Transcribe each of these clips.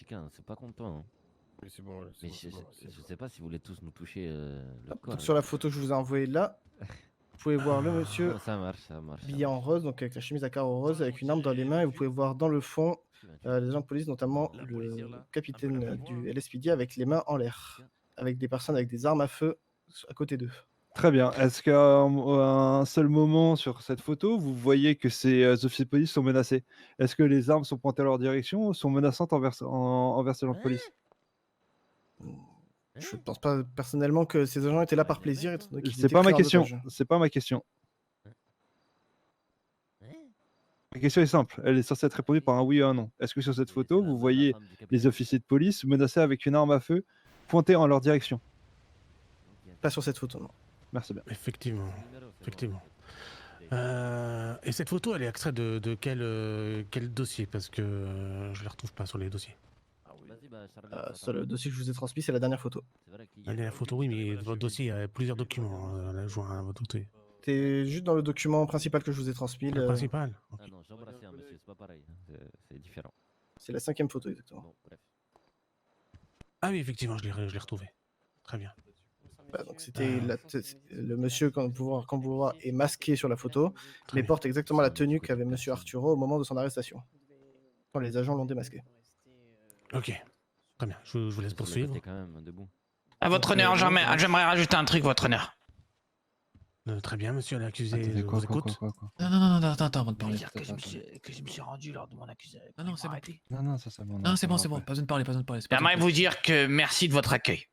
Mexicain, c'est pas contre toi. Hein. Oui, c'est bon, Mais je sais pas si vous voulez tous nous toucher le corps. Donc sur la photo que je vous ai envoyée là, vous pouvez voir le monsieur Non, ça marche, ça marche. habillé en rose, donc avec la chemise à carreaux rose, avec une arme dans les mains, et vous pouvez voir dans le fond les agents de police, notamment le capitaine du LSPD avec les mains en l'air, avec des personnes avec des armes à feu à côté d'eux. Très bien. Est-ce qu'à un seul moment sur cette photo, vous voyez que ces officiers de police sont menacés? Est-ce que les armes sont pointées à leur direction ou sont menaçantes envers ces agents de police? Je ne pense pas personnellement que ces agents étaient là par plaisir. Étant donné qu'ils C'est étaient pas ma pris en question. otage. C'est pas ma question. La question est simple. Elle est censée être répondue par un oui ou un non. Est-ce que sur cette photo, vous voyez les officiers de police menacés avec une arme à feu pointée en leur direction? Pas sur cette photo, non. Merci bien. Effectivement. Effectivement. Et cette photo, elle est extraite de quel dossier? Parce que je ne la retrouve pas sur les dossiers. Sur le dossier que je vous ai transmis, c'est la dernière photo. La photo, oui, mais votre dossier, il y a plusieurs documents. Là, je vois un votre dossier. C'est juste dans le document principal que je vous ai transmis. Le principal. Ah non, j'embrasse un monsieur, c'est pas pareil. C'est différent. C'est la 5e photo, exactement. Bon, bref. Ah oui, effectivement, je l'ai retrouvé. Très bien. Bah, donc c'était le monsieur qu'on peut voir est masqué sur la photo, mais porte exactement la tenue qu'avait monsieur Arturo au moment de son arrestation. Quand les agents l'ont démasqué. Ok. Très bien. Je vous laisse poursuivre. Quand même debout. À votre honneur, j'aimerais rajouter un truc, votre honneur. Très bien, monsieur l'accusé, Attendez, je vous écoute. Non, attends, avant de parler. Dire que je me suis rendu lors de mon accusation. Ah non, c'est bon. Non, ça, c'est bon. Non, c'est bon, pas besoin de parler, J'aimerais vous dire que merci de votre accueil.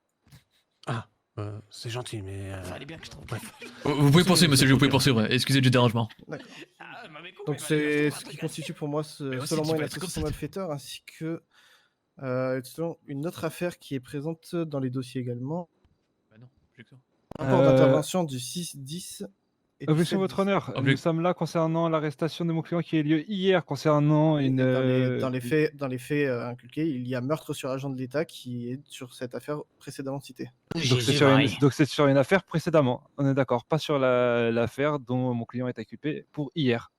Ah, c'est gentil, mais... Fallait bien que je trouve. Bref. Vous pouvez poursuivre, monsieur, vous pouvez poursuivre. Excusez du dérangement. Donc c'est ce qui constitue pour moi, selon moi, une association malfaiteur, ainsi que une autre affaire qui est présente dans les dossiers également. Bah non, objection. Rapport d'intervention du 6-10. Objection, votre honneur. Nous sommes là concernant l'arrestation de mon client qui a eu lieu hier concernant une... Dans les faits inculqués, il y a meurtre sur agent de l'État qui est sur cette affaire précédemment citée. Donc c'est sur une affaire précédemment, on est d'accord, pas sur l'affaire dont mon client est inculpé pour hier.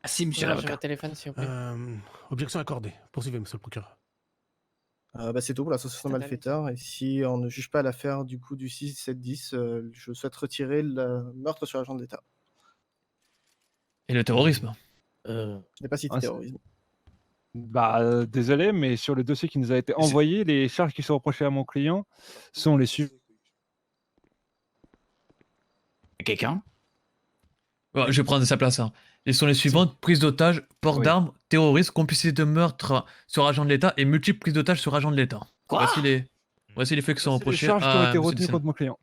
Merci, monsieur l'avocat. téléphone, s'il vous plaît. Objection accordée. Poursuivez, monsieur le procureur. C'est tout pour l'association malfaiteur. Et si on ne juge pas l'affaire du coup du 6-7-10, je souhaite retirer le meurtre sur agent de l'État. Et le terrorisme? Je n'ai pas cité terrorisme. Bah, désolé, mais sur le dossier qui nous a été envoyé, les charges qui sont reprochées à mon client sont les suivantes. Quelqu'un? Ouais, je vais prendre sa place. Hein. Et sont les suivantes: prise d'otage, port d'armes, terrorisme, complicité de meurtre sur agent de l'État et multiples prises d'otage sur agent de l'État. Voici les faits qui sont reprochés. Les charges qui ont été retenues contre mon client.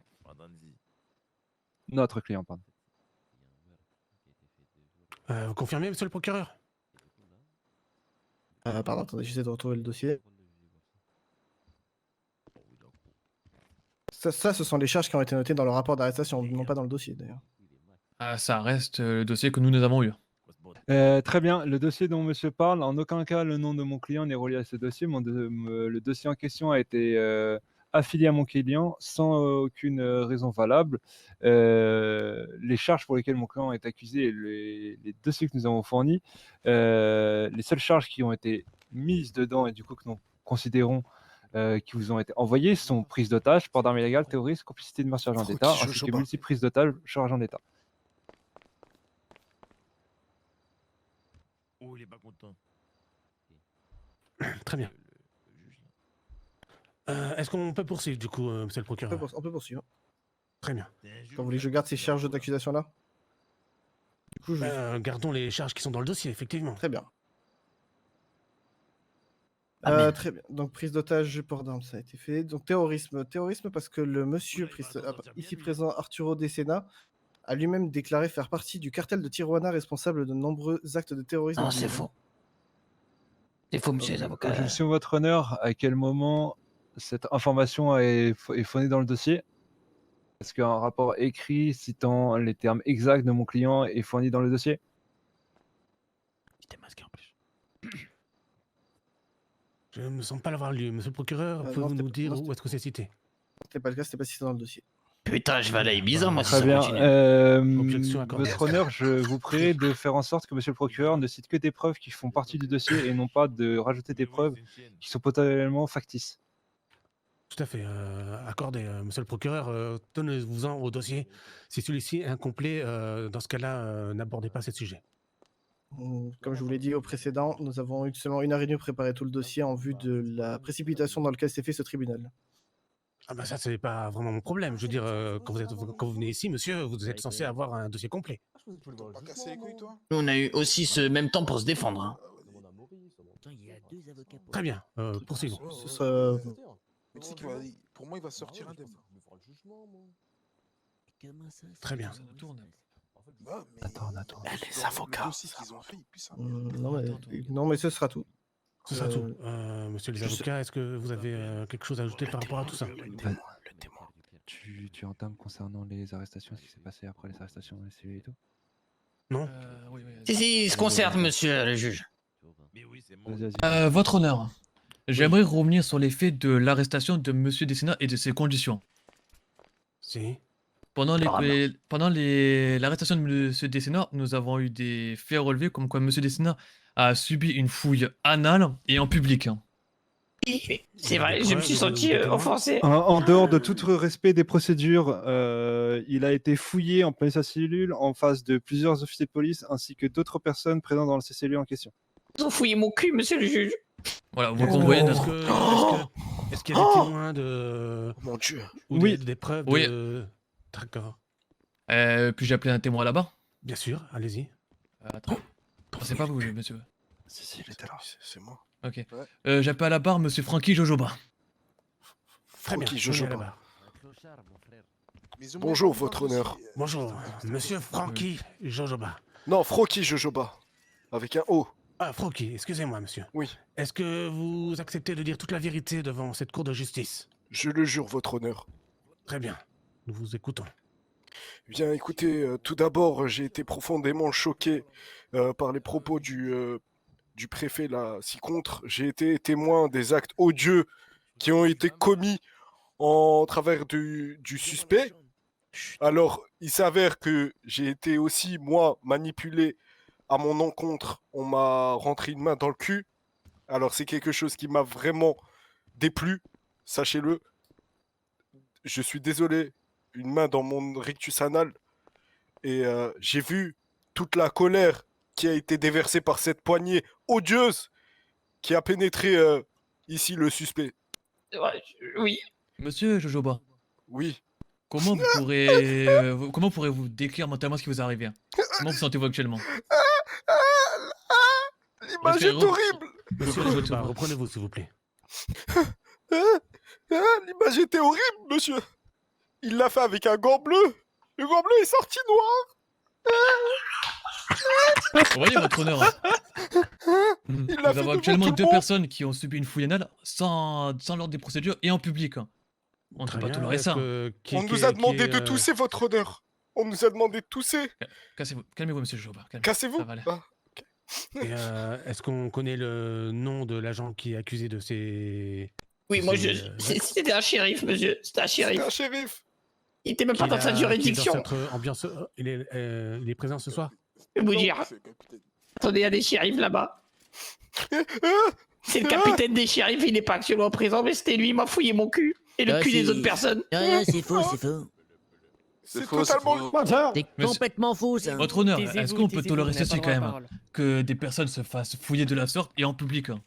Notre client, pardon. Vous confirmez, monsieur le procureur? Pardon, attendez, j'essaie de retrouver le dossier. Ça, ce sont les charges qui ont été notées dans le rapport d'arrestation, non pas dans le dossier d'ailleurs. Ah, ça reste le dossier que nous avons eu. Très bien, le dossier dont monsieur parle, en aucun cas le nom de mon client n'est relié à ce dossier. Le dossier en question a été affilié à mon client sans aucune raison valable. Les charges pour lesquelles mon client est accusé et les dossiers que nous avons fournis, les seules charges qui ont été mises dedans et du coup que nous considérons qui vous ont été envoyées sont prise d'otage, port d'armes illégales, terrorisme, complicité de meurtre sur agent d'État, ainsi que multiples prises d'otage sur agent d'État. Oh, il est pas content. Très bien. Est-ce qu'on peut poursuivre, du coup, monsieur le procureur? On peut poursuivre. Très bien. Vous voulez que je garde ces charges d'accusation-là? Du coup, gardons les charges qui sont dans le dossier, effectivement. Très bien. Très bien. Donc, prise d'otage, port d'armes, ça a été fait. Donc, terrorisme parce que le monsieur ici présent, Arturo Decena, a lui-même déclaré faire partie du cartel de Tijuana responsable de nombreux actes de terrorisme. Non, c'est faux. C'est faux, monsieur les avocats. Je suis votre honneur, à quel moment cette information est fournie dans le dossier? Est-ce qu'un rapport écrit citant les termes exacts de mon client est fourni dans le dossier? Il était masqué en plus. Je ne me sens pas l'avoir lu. Monsieur le procureur, pouvez-vous nous dire où est-ce que c'est cité? C'était pas le cas, c'était pas cité dans le dossier. Putain, je vais aller à Ibiza, moi, si Très ça bien. continue. Objection accordée. Votre honneur, je vous prie de faire en sorte que monsieur le procureur ne cite que des preuves qui font partie du dossier et non pas de rajouter des preuves qui sont potentiellement factices. Tout à fait. Accordé, monsieur le procureur. Tenez-vous-en au dossier. Si celui-ci est incomplet, dans ce cas-là, n'abordez pas ce sujet. Comme je vous l'ai dit au précédent, nous avons eu seulement 1 heure et demie pour préparer tout le dossier en vue de la précipitation dans laquelle s'est fait ce tribunal. Ah bah ça, c'est pas vraiment mon problème. Je veux dire, quand vous venez ici, monsieur, vous êtes censé avoir un dossier complet. Pas casser les couilles, toi? Nous, on a eu aussi ce même temps pour se défendre. Hein. Très bien, poursuivons. Ce sera- Mais tu sais qu'il va, pour moi, il va sortir indemne. Très bien. Bah, mais Attends. les avocats, le dossier qu'ils ont fait, ils puissent. non, mais ce sera tout. Ce sera Euh, tout. Monsieur les avocats, est-ce que vous avez quelque chose à ajouter par rapport à tout ça? Le témoin. Tu entames concernant les arrestations, ce qui s'est passé après les arrestations, les cellule et tout? Non? Si, il se concerne, monsieur le juge. Vas-y. Votre honneur, j'aimerais revenir sur les faits de l'arrestation de Monsieur Dessina et de ses conditions. Si. Pendant Apparemment. l'arrestation de Monsieur Dessina, nous avons eu des faits relevés comme quoi Monsieur Dessina a subi une fouille anale et en public. Hein. C'est vrai, je me suis senti offensé. En dehors de tout respect des procédures, il a été fouillé en pleine sa cellule en face de plusieurs officiers de police ainsi que d'autres personnes présentes dans ces cellules en question. Ils ont fouillé mon cul, monsieur le juge. Voilà, vous Est-ce convoyez que- notre... est-ce qu'il y a des témoins de... Oh mon dieu. ou Oui. des preuves Oui. de... D'accord. Puis-je appeler un témoin là-bas? Bien sûr, allez-y. Attends. C'est pas vous, monsieur. Si, il était là. C'est moi. Ok. Ouais. J'appelle à la barre Monsieur Francky Jojoba. Très bien. Francky venez Jojoba. là-bas. Bonjour, votre honneur. Bonjour, monsieur Francky Jojoba. Non, Francky Jojoba. Avec un O. Ah, Francky, excusez-moi, monsieur. Oui. Est-ce que vous acceptez de dire toute la vérité devant cette cour de justice? Je le jure, votre honneur. Très bien. Nous vous écoutons. Bien, écoutez, tout d'abord, j'ai été profondément choqué par les propos du préfet là, ci-contre. J'ai été témoin des actes odieux qui ont été commis en travers du suspect. Alors, il s'avère que j'ai été aussi, moi, manipulé à mon encontre. On m'a rentré une main dans le cul. Alors, c'est quelque chose qui m'a vraiment déplu, sachez-le. Je suis désolé, une main dans mon rectus anal. Et j'ai vu toute la colère qui a été déversée par cette poignée odieuse qui a pénétré ici le suspect. Ouais, oui. Monsieur Jojoba, Oui. comment pourrez-vous décrire mentalement ce qui vous est arrivé? Comment vous sentez-vous actuellement? L'image est horrible. Monsieur Jojoba, reprenez-vous, s'il vous plaît. L'image était horrible, monsieur. Il l'a fait avec un gant bleu. Le gant bleu est sorti noir. Vous voyez, votre honneur, Il nous l'a fait avons devant actuellement tout le 2 monde. personnes qui ont subi une fouille anale sans l'ordre des procédures et en public. Hein. On ne Très peut pas bien, tolérer est-ce ça. que- qui- On qui- nous a qui demandé est, de tousser, votre honneur. On nous a demandé de tousser. Cassez-vous. Calmez-vous, monsieur Jojoba. calmez-vous. Cassez-vous. Ça va aller. Ah. et, est-ce qu'on connaît le nom de l'agent qui est accusé de ces... Oui, moi, C'est, c'était un shérif, monsieur. C'était un C'était shérif. un shérif. Il était même pas qui dans sa a- juridiction. qui est dans cette ambiance... il est présent ce soir? Je vais vous Non, dire. c'est le capitaine. Attendez, il y a des shérifs là-bas. C'est le capitaine des shérifs, il n'est pas actuellement présent, mais c'était lui, il m'a fouillé mon cul. Et le Ah, cul des c'est- autres personnes. Ah, c'est faux, c'est faux. C'est faux, c'est totalement. faux. C'est Monsieur- complètement faux, ça. Votre honneur, est-ce qu'on peut tolérer ceci quand même? Que des personnes se fassent fouiller de la sorte et en public. Hein.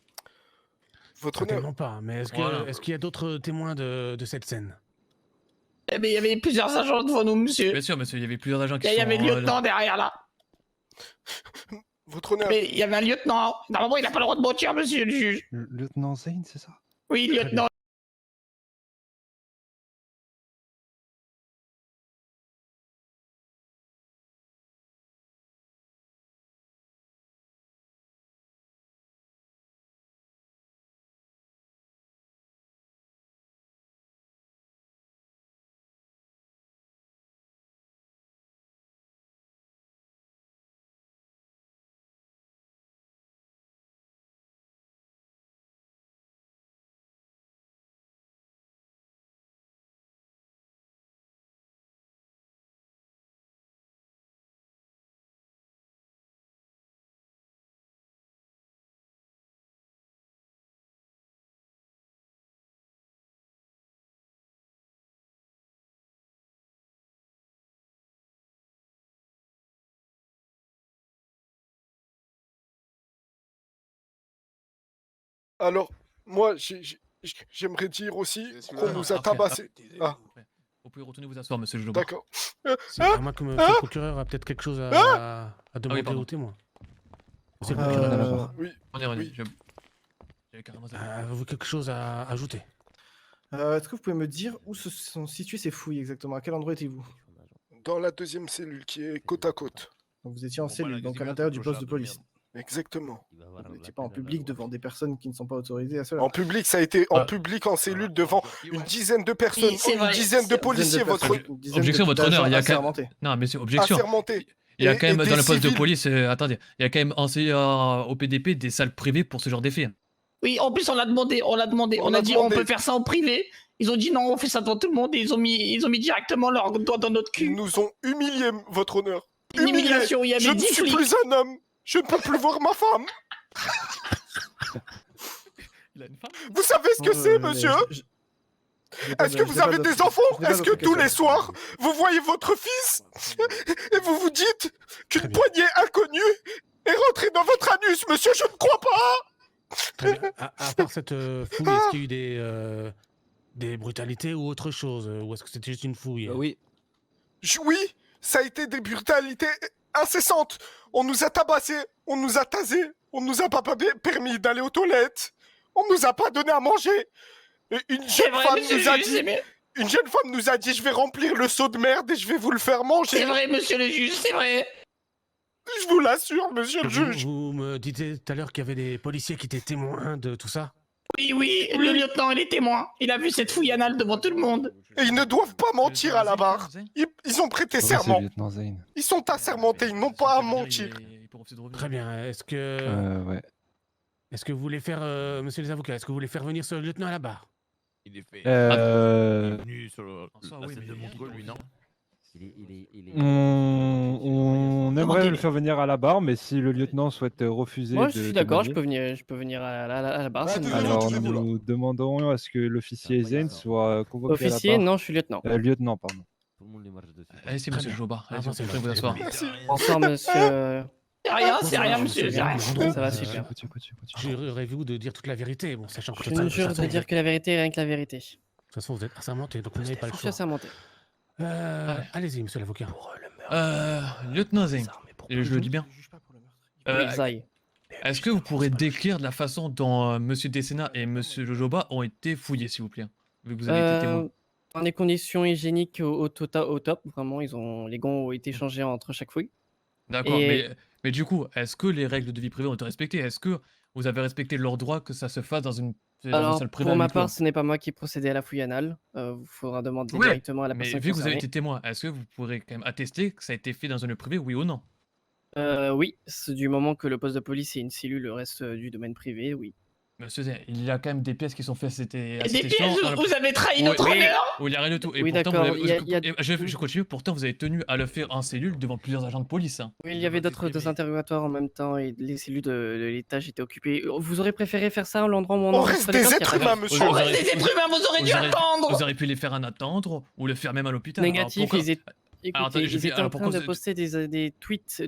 Votre honneur. Certainement pas, mais Voilà. est-ce qu'il y a d'autres témoins de cette scène? Eh ben, il y avait plusieurs agents devant nous, monsieur. Bien sûr, monsieur, il y avait plusieurs agents qui Il y avait sont, le lieutenant derrière là. Votre honneur. Mais il y avait un lieutenant. Normalement, il n'a pas le droit de mentir, monsieur le juge. Le lieutenant Zane, c'est ça? Oui, Très bien. lieutenant. Alors, moi, j'aimerais dire aussi qu'on nous a tabassé. Ah, Vous pouvez retourner vous asseoir, monsieur Joba. d'accord. À moins que monsieur le procureur a peut-être quelque chose à demander pardon. au témoin. Monsieur le procureur, Oui. Regardez, j'avais carrément zappé. avez-vous quelque chose à ajouter? Est-ce que vous pouvez me dire où se sont situées ces fouilles exactement? À quel endroit étiez-vous? Dans la deuxième cellule qui est côte à côte. Donc vous étiez en cellule, donc à l'intérieur du poste de police. Exactement. Vous n'étiez pas en public devant des personnes qui ne sont pas autorisées à cela. En public, ça a été en public, en cellule, devant une dizaine de personnes, Oui, c'est une vrai. dizaine de policiers, votre... Objection, votre honneur, il y a quand même... assermentés. Non, mais c'est objection. assermentés. Il y a Et- quand et même des dans le poste de civils. police, attendez, il y a quand même au PDP des salles privées pour ce genre d'effet. Oui, en plus, on l'a demandé. On a dit, on peut faire ça en privé. Ils ont dit non, on fait ça devant tout le monde et ils ont mis directement leur doigt dans notre Ils cul. nous ont humiliés, votre honneur. Une humiliation, il y Je avait ne 10 suis flics. plus un homme. Je ne peux plus voir ma femme. Vous savez ce que c'est, monsieur? Est-ce que vous avez des enfants? Est-ce que tous les soirs, vous voyez votre fils et vous vous dites qu'une poignée inconnue est rentrée dans votre anus, monsieur? Je ne crois pas. Très bien. À part cette fouille, est-ce qu'il y a eu des brutalités ou autre chose? Ou est-ce que c'était juste une fouille? Oui. Oui, ça a été des brutalités incessantes. On nous a tabassés, on nous a tasés, on nous a pas permis d'aller aux toilettes, on nous a pas donné à manger. Et une C'est jeune vrai, femme monsieur nous le a juge, dit, c'est vrai. une jeune femme nous a dit, je vais remplir le seau de merde et je vais vous le faire manger. C'est vrai, monsieur le juge, c'est vrai. Je vous l'assure, monsieur le Vous, juge. vous me disiez tout à l'heure qu'il y avait des policiers qui étaient témoins de tout ça? Oui, le lieutenant, il est témoin. Il a vu cette fouille anale devant tout le monde. Et ils ne doivent pas mentir à la barre. Ils ont prêté serment. lieutenant Zane. Ils sont assermentés, ils n'ont pas à mentir. Très bien. Est-ce que Ouais. est-ce que vous voulez faire, monsieur les avocats, est-ce que vous voulez faire venir ce lieutenant à la barre? Il est fait. Venu sur la scène de Montreux, lui, non? On aimerait le faire venir à la barre, mais si le lieutenant souhaite refuser Moi, je suis d'accord, je témoigner, peux venir à la barre. Ouais, ça me tout va. à l'heure, alors tu l'as nous demandons à ce que l'officier Zane soit convoqué Officier, à la barre. non, je suis lieutenant. Lieutenant, pardon. Tout le monde les marche dessus. Allez-y, monsieur Joba. Allez-y, Avancez, vous pouvez vous asseoir. Merci. Bonsoir, monsieur. C'est rien, monsieur, c'est rien. Ça va, super. Jurez-vous de dire toute la vérité, bon, sachant que Je ne jure de dire que la vérité et rien que la vérité. De toute façon, vous êtes assermenté, donc vous n'avez pas le Je suis choix. assermenté. Allez-y, monsieur l'avocat. Lieutenant Zane, et je le dis bien. Zai. Est-ce que vous pourrez décrire de la façon dont monsieur Desena et monsieur Jojoba ont été fouillés, s'il vous plaît? Vu que vous avez été témoin. Dans des conditions hygiéniques au top, vraiment, les gants ont été changés entre chaque fouille. D'accord, Et- mais du coup, est-ce que les règles de vie privée ont été respectées? Est-ce que vous avez respecté leur droit que ça se fasse dans une Alors, salle privée pour ma avec toi? part, ce n'est pas moi qui procédais à la fouille anale. Il faudra demander Oui, directement à la Mais personne vu que vous avez concernée. été témoin, est-ce que vous pourrez quand même attester que ça a été fait dans un lieu privé, oui ou non? Oui, c'est du moment que le poste de police est une cellule, le reste du domaine privé, oui. Monsieur Zane, il y a quand même des pièces qui sont faites à cette Et des station. pièges, vous avez trahi notre Oui. honneur. Où il n'y a rien de tout. Et Oui, pourtant, d'accord, vous avez- il y a- et je continue, pourtant vous avez tenu à le faire en cellule devant plusieurs agents de police. Hein. Oui, il y avait d'autres interrogatoires en même temps et les cellules de l'étage étaient occupées. Vous aurez préféré faire ça à l'endroit où on On reste enregistre les des plaintes, êtres y a pas humains, de- monsieur. On reste des êtres humains, vous aurez dû attendre. Vous auriez pu les faire en attendre ou le faire même à l'hôpital. Alors, Négatif, pourquoi- ils étaient... Alors, attendez, Écoutez, ils étaient en train de poster des tweets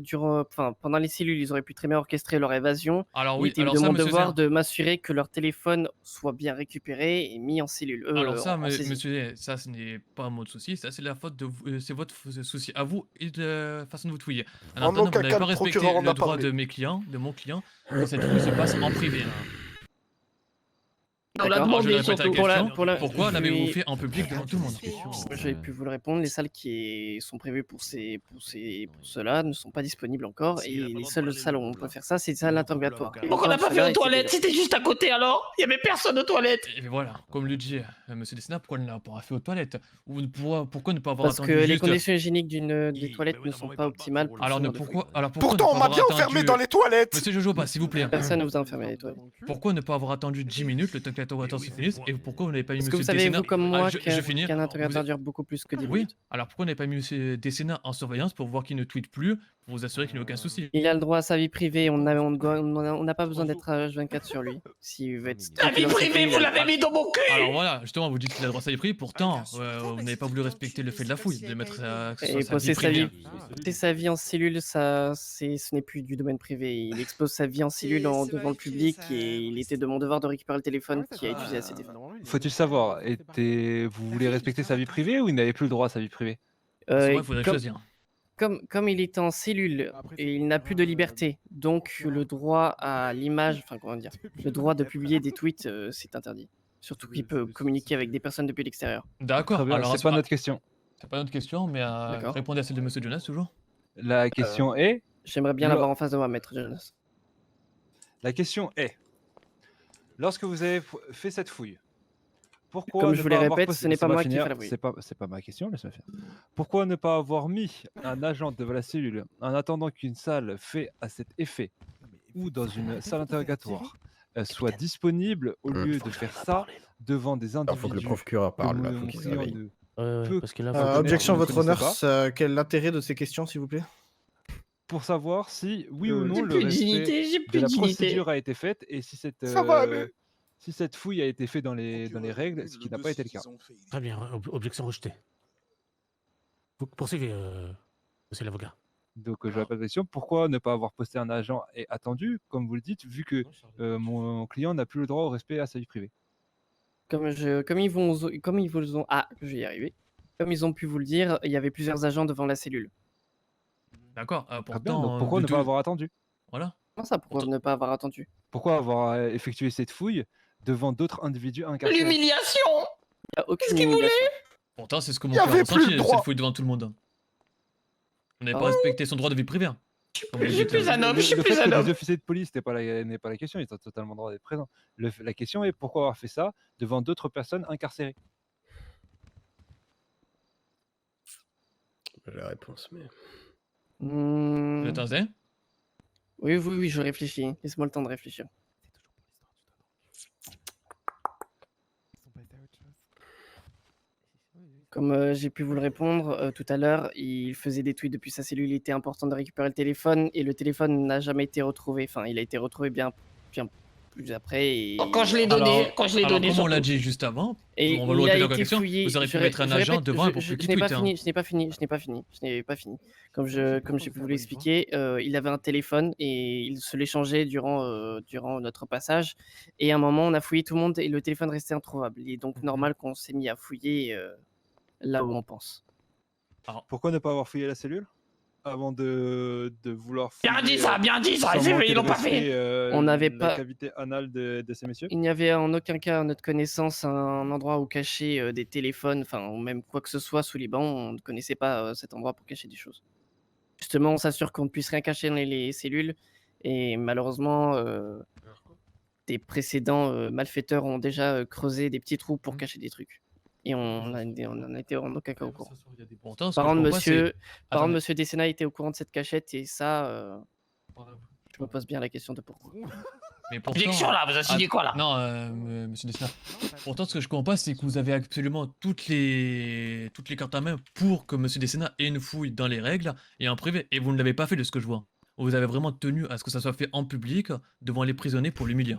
pendant les cellules. Ils auraient pu très bien orchestrer leur évasion. Alors Il oui, était alors de ça, mon monsieur devoir Zane, de m'assurer que leur téléphone soit bien récupéré et mis en cellule. alors ça, en saisie. monsieur Zane, ça ce n'est pas un mot de souci, ça c'est la faute de vous, c'est votre souci à vous et de la façon de vous fouiller. En En attendant, aucun vous n'avez cas, pas le respecté procureur en le a droit parlé. de mes clients, de mon client, que cette fouille se passe en privé. hein. On l'a D'accord. Alors, je demandé répète la surtout. question. Pourquoi je l'avez-vous vais- fait en public devant tout le monde? J'ai pu vous le répondre, les salles qui sont prévues pour cela ne sont pas disponibles encore et les seules salles où on peut faire ça, c'est les salles d'interrogatoire. Pourquoi on n'a pas fait Cela aux était toilettes? déjà- C'était juste à côté alors. Il y avait personne aux toilettes. Et voilà, comme le dit monsieur Desna, pourquoi ne l'a pas fait aux toilettes? Ou pourquoi ne pas avoir Parce attendu que les juste... conditions hygiéniques des toilettes ne sont pas optimales pour Alors, ce ne, genre de pourquoi, fouille. alors pourquoi Pourtant, ne on pas m'a avoir bien attendu... enfermé dans les toilettes. Monsieur Jojoba, s'il vous plaît. Personne ne vous a enfermé les toilettes. Pourquoi ne pas avoir attendu 10 minutes le temps que l'interrogatoire se finisse et pourquoi vous n'avez pas mis Parce que monsieur vous savez, Dessena vous comme moi, je qu'un finis. qu'un interrogatoire Vous- dure beaucoup plus que 10 Oui, minutes. alors pourquoi vous n'avez pas mis monsieur Dessena en surveillance pour voir qu'il ne tweete plus, pour vous assurer qu'il n'y a aucun souci? Il a le droit à sa vie privée, on n'a pas besoin d'être à H24 sur lui. S'il veut être La vie scrupuleux, privée, vous il a le l'avez mis dans mon cul. Alors voilà, justement, vous dites qu'il a le droit à sa vie privée, pourtant, vous n'avez pas voulu respecter le fait de la fouille, de mettre que ce soit Et sa vie poser sa privée. vie, poser sa vie en cellule, ce n'est plus du domaine privé. Il expose sa vie en cellule devant le public et il était de mon devoir de récupérer le téléphone qui a utilisé à cet effet. Faut-il savoir, vous voulez respecter sa vie privée ou il n'avait plus le droit à sa vie privée? Pour moi, il faudrait choisir. Comme il est en cellule et il n'a plus de liberté, donc le droit à l'image, enfin comment dire, le droit de publier des tweets, c'est interdit. Surtout qu'il peut communiquer avec des personnes depuis l'extérieur. D'accord, Très bien, alors c'est pas notre question. c'est pas notre question, mais D'accord. répondez à celle de monsieur Jonas toujours. La question est... J'aimerais bien Le- l'avoir en face de moi, maître Jonas. La question est, lorsque vous avez fait cette fouille, pourquoi Comme ne je vous le pas avoir répète, posté- ce n'est pas laissez-moi moi qui finir, fais la fouille. C'est pas ma question, laisse-moi finir. Pourquoi ne pas avoir mis un agent devant la cellule en attendant qu'une salle fait à cet effet ou dans une salle interrogatoire soit disponible au lieu de faire ça devant des individus faut que le procureur parle, là, que faut mon qu'il se client réveille. ne parce que là, faut connaître, Objection, ne votre connaissait honneur. pas. Quel est l'intérêt de ces questions, s'il vous plaît? Pour savoir si oui ou non J'ai le plus de respect dignité, j'ai de plus de la dignité. procédure a été faite et si cette Ça va aller. si cette fouille a été faite dans les règles, ce qui n'a pas été le cas. Très bien, objection rejetée. Vous poursuivez, monsieur l'avocat. Donc je répète la question, pourquoi ne pas avoir posté un agent et attendu, comme vous le dites, vu que mon client n'a plus le droit au respect à sa vie privée? Comme ils vous ont, je vais y arriver. Comme ils ont pu vous le dire, il y avait plusieurs agents devant la cellule. D'accord, Très bien, pourtant... donc pourquoi de ne pas tout- avoir attendu? Voilà. Comment ça, pourquoi ne pas avoir attendu? Pourquoi avoir effectué cette fouille devant d'autres individus incarcérés? L'humiliation. Il n'y a aucune qu'il voulait humiliation. Pourtant, c'est ce que mon Y client a avait plus ressenti, le droit. cette fouille devant tout le monde. Vous n'avez Ah pas ouais. respecté son droit de vie privée. Comme vous Je suis dites, plus un homme, je suis Le plus fait un que homme. les officiers de police n'est pas la question, ils ont totalement le droit d'être présents. La question est pourquoi avoir fait ça devant d'autres personnes incarcérées? La réponse, mais. Hmm, Attendez. Oui, je réfléchis. Laisse-moi le temps de réfléchir. Comme j'ai pu vous le répondre tout à l'heure, il faisait des tweets depuis sa cellule, il était important de récupérer le téléphone et le téléphone n'a jamais été retrouvé. Enfin, il a été retrouvé bien plus après. Et... Quand je l'ai donné, Alors, comme on surtout. l'a dit juste avant, Et on va il le a répéter en été question, fouillé. vous aurez pu Je mettre un je agent répète, devant pour je qu'il n'ai pas tweete. fini, je n'ai pas fini. Comme j'ai pu vous l'expliquer, il avait un téléphone et il se l'échangeait durant notre passage. Et à un moment, on a fouillé tout le monde et le téléphone restait introuvable. Il est donc normal qu'on s'est mis à fouiller là où on pense. Pourquoi ne pas avoir fouillé la cellule avant de vouloir fouiller Bien dit ça, sans c'est vrai, manquer ils de l'ont pas respect, fait. On n'avait la pas- cavité anale de ces messieurs? Il n'y avait en aucun cas, à notre connaissance, un endroit où cacher des téléphones, enfin, ou même quoi que ce soit sous les bancs. On ne connaissait pas cet endroit pour cacher des choses. Justement, on s'assure qu'on ne puisse rien cacher dans les cellules. Et malheureusement, des précédents malfaiteurs ont déjà creusé des petits trous pour cacher des trucs. Et on en a été en aucun cas au courant. Pourtant, ce que Parents je de comprends, c'est- Parents de Attendez. monsieur Dessena étaient au courant de cette cachette et ça, je me pose bien la question de pourquoi. Mais pourtant... Objection là, vous insinuez quoi là? Non, monsieur Dessner. Pourtant, ce que je comprends pas, c'est que vous avez absolument toutes les cartes en main pour que monsieur Dessena ait une fouille dans les règles et en privé. Et vous ne l'avez pas fait de ce que je vois. Vous avez vraiment tenu à ce que ça soit fait en public, devant les prisonniers pour l'humilier.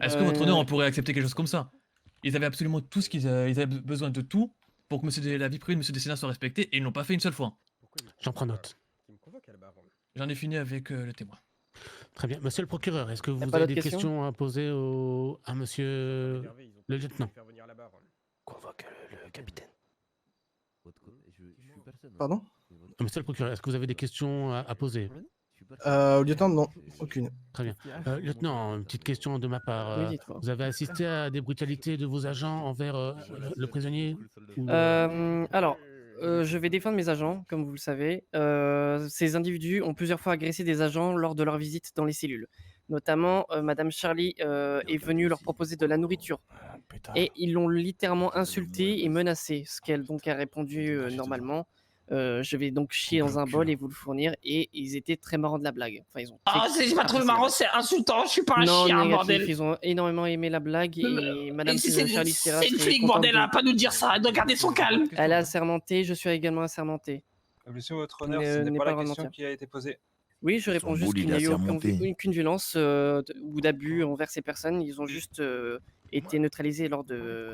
Est-ce que votre honneur, on pourrait accepter quelque chose comme ça? Ils avaient absolument tout ce ils avaient besoin de tout pour que la vie privée de monsieur Dessena soit respectée et ils n'ont pas fait une seule fois. J'en prends note. J'en ai fini avec le témoin. Très bien. Monsieur le procureur, est-ce que vous pas avez d'autres des questions questions à poser à monsieur le lieutenant? Convoque le capitaine. Pardon? Monsieur le procureur, est-ce que vous avez des questions à poser? Lieutenant, non, aucune. Très bien. Lieutenant, une petite question de ma part. Oui, dites-moi. Vous avez assisté à des brutalités de vos agents envers le prisonnier ou, Alors, je vais défendre mes agents, comme vous le savez. Ces individus ont plusieurs fois agressé des agents lors de leur visite dans les cellules. Notamment, Madame Charlie est venue leur proposer de la nourriture. Et ils l'ont littéralement insultée et menacée, ce qu'elle donc a répondu normalement. Je vais donc chier dans un bol et vous le fournir. Et ils étaient très marrants de la blague. Enfin, ils ont Ah, j'ai pas trouvé marrant, c'est insultant, je suis pas un non, chien, négatif, bordel. ils ont énormément aimé la blague et Madame Charlie Serra. C'est une flic, bordel, elle a pas nous dire ça, elle doit garder son calme. Elle a assermenté, je suis également assermenté. Objection, votre honneur, Ne- ce n'est n'est pas pas la le droit de question mentir. qui a été posée. Oui, je réponds juste boule, qu'il il n'y a a eu assermenté. aucune violence ou d'abus envers ces personnes. Ils ont juste été neutralisés lors de.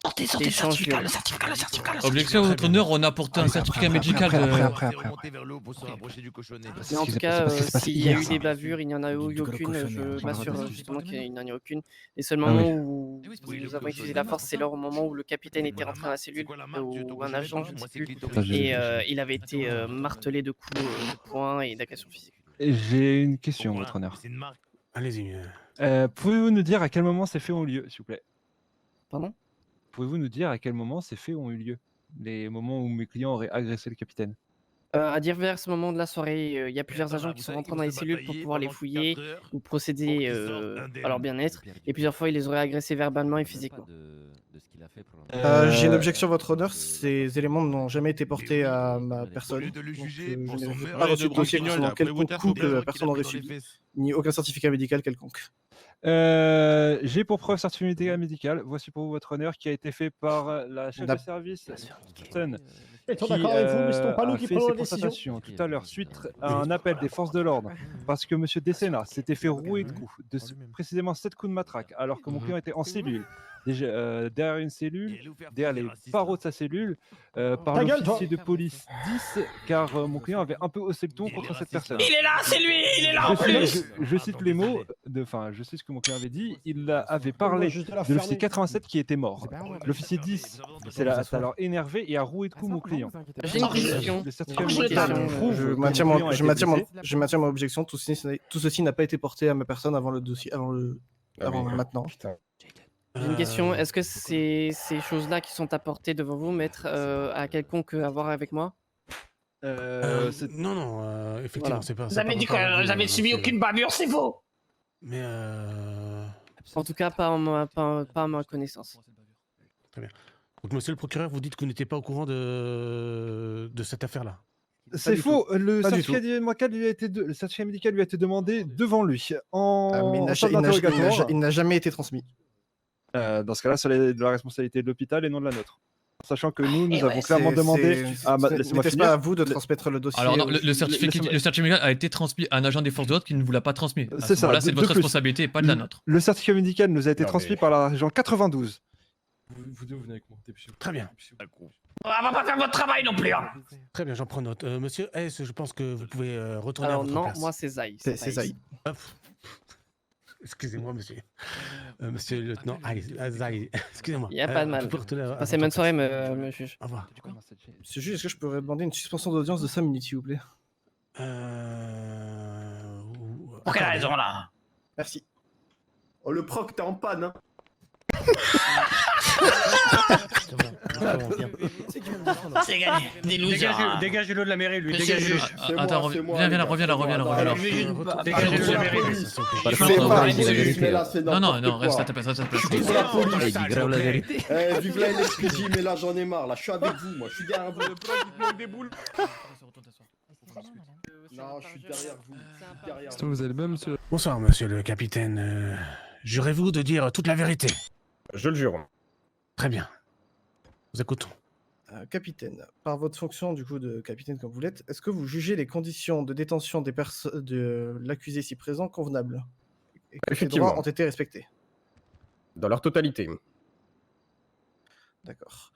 Sortez, le d'échanges certificat, violents. Objection, votre honneur, on a apporté un certificat médical de. Remonter vers le haut pour se rapprocher du cochonnet. Mais en tout cas, c'est ce qui s'est passé s'il y a hier, eu ça. des bavures, il n'y en a eu Du aucune. cochonnet, Je hein. m'assure justement qu'il n'y en a eu aucune. Les seuls Ah oui. moments où nous avons utilisé la force, c'est lors au moment où le capitaine était rentré dans la cellule, ou un agent, je ne sais plus, et il avait été martelé de coups de poing et d'agressions physiques. Et j'ai une question, votre honneur. Allez-y. Pouvez-vous nous dire à quel moment ces faits ont eu lieu, s'il vous plaît? Pardon? Pouvez-vous nous dire à quel moment ces faits ont eu lieu? Les moments où mes clients auraient agressé le capitaine? À divers moments de la soirée, il y a plusieurs agents qui sont rentrés dans les cellules pour pouvoir les fouiller ou procéder à leur bien-être. Et plusieurs fois, ils les auraient agressés verbalement et physiquement. J'ai une objection, votre honneur. Ces éléments n'ont jamais été portés à ma personne. Donc, je n'ai pas reçu de dossier concernant quelconque coup que la personne aurait subi, ni aucun certificat médical quelconque. J'ai pour preuve certificat médical. Voici pour vous, votre honneur, qui a été fait par la chef de service, Sun, qui a fait ses constatations tout à l'heure suite à un appel des forces de l'ordre, parce que Monsieur Dessena s'était fait rouer de coups, précisément 7 coups de matraque, alors que mon client était en cellule. Déjà, derrière une cellule, derrière les barreaux de sa cellule, par l'officier de police 10, car mon client avait un peu haussé le ton contre cette personne. Il est là, c'est lui, il est là en plus. Je cite les mots, je sais ce que mon client avait dit, il avait parlé de l'officier 87 qui était mort. L'officier 10, ça l'a énervé et a roué de coups mon client. J'ai une question. Le certificat Je médical prouve Je que mon maintiens client a été blessé. je maintiens mon objection. Tout ceci n'a pas été porté à ma personne avant le dossier, avant maintenant. J'ai une question. Est-ce que ces choses-là qui sont apportées devant vous, maître, à quelconque à voir avec moi? Non, effectivement, Voilà. c'est pas. Vous avez dit que j'avais subi aucune bavure, c'est faux. Mais En tout cas, pas à ma connaissance. très bien. Donc, monsieur le procureur, vous dites que vous n'étiez pas au courant de cette affaire-là. C'est faux. Le Pas du certificat médical lui a été demandé devant lui en Mais salle d'interrogatoire. il n'a jamais été transmis. Dans ce cas-là, c'est de la responsabilité de l'hôpital et non de la nôtre. Sachant que nous Eh avons ouais, clairement demandé à... Laissez-moi N'était-ce finir. pas à vous de transmettre le dossier Alors non, au- le certificat médical a été transmis à un agent des forces de l'ordre qui ne vous l'a pas transmis. C'est ça, Là, c'est de de votre plus. responsabilité et pas de la nôtre. Le certificat médical nous a été transmis par l'agent 92. Vous deux, vous venez avec moi. Dépêchez-vous. Très bien. On va pas faire votre travail non plus. Hein. Très bien, j'en prends note. Monsieur S, je pense que vous pouvez retourner à Alors votre non, place. moi c'est Zai. C'est Zai. Hop. Excusez-moi, monsieur. Monsieur le lieutenant. Allez, Zai. Excusez-moi. Il n'y a pas de mal. vous pouvez retourner à Passez votre bonne soirée, place. me juge. Au revoir. Monsieur le juge, est-ce que je pourrais demander une suspension d'audience de 5 minutes, s'il vous plaît? Pour quelle raison là? Merci. Oh, le proc, t'es en panne, hein. C'est gagné. Des losers. Dégagez-le de la mairie, lui. Monsieur le Dégagez-le. juge. Attends, reviens là. Dégagez-le de la mairie, lui. Non, reste à ta place, reste à ta place. Il dit grave la vérité. Vive la LSPJ, mais là j'en ai marre, là je suis avec vous, moi je suis derrière vous. Non, je suis derrière vous. Vous allez bien, monsieur? Bonsoir, monsieur le capitaine. Jurez-vous de dire toute la vérité? Je le jure. Très bien. Nous écoutons. Capitaine, par votre fonction du coup de capitaine comme vous l'êtes, est-ce que vous jugez les conditions de détention de l'accusé ici présent convenables et que ses droits ont été respectés? Dans leur totalité. D'accord.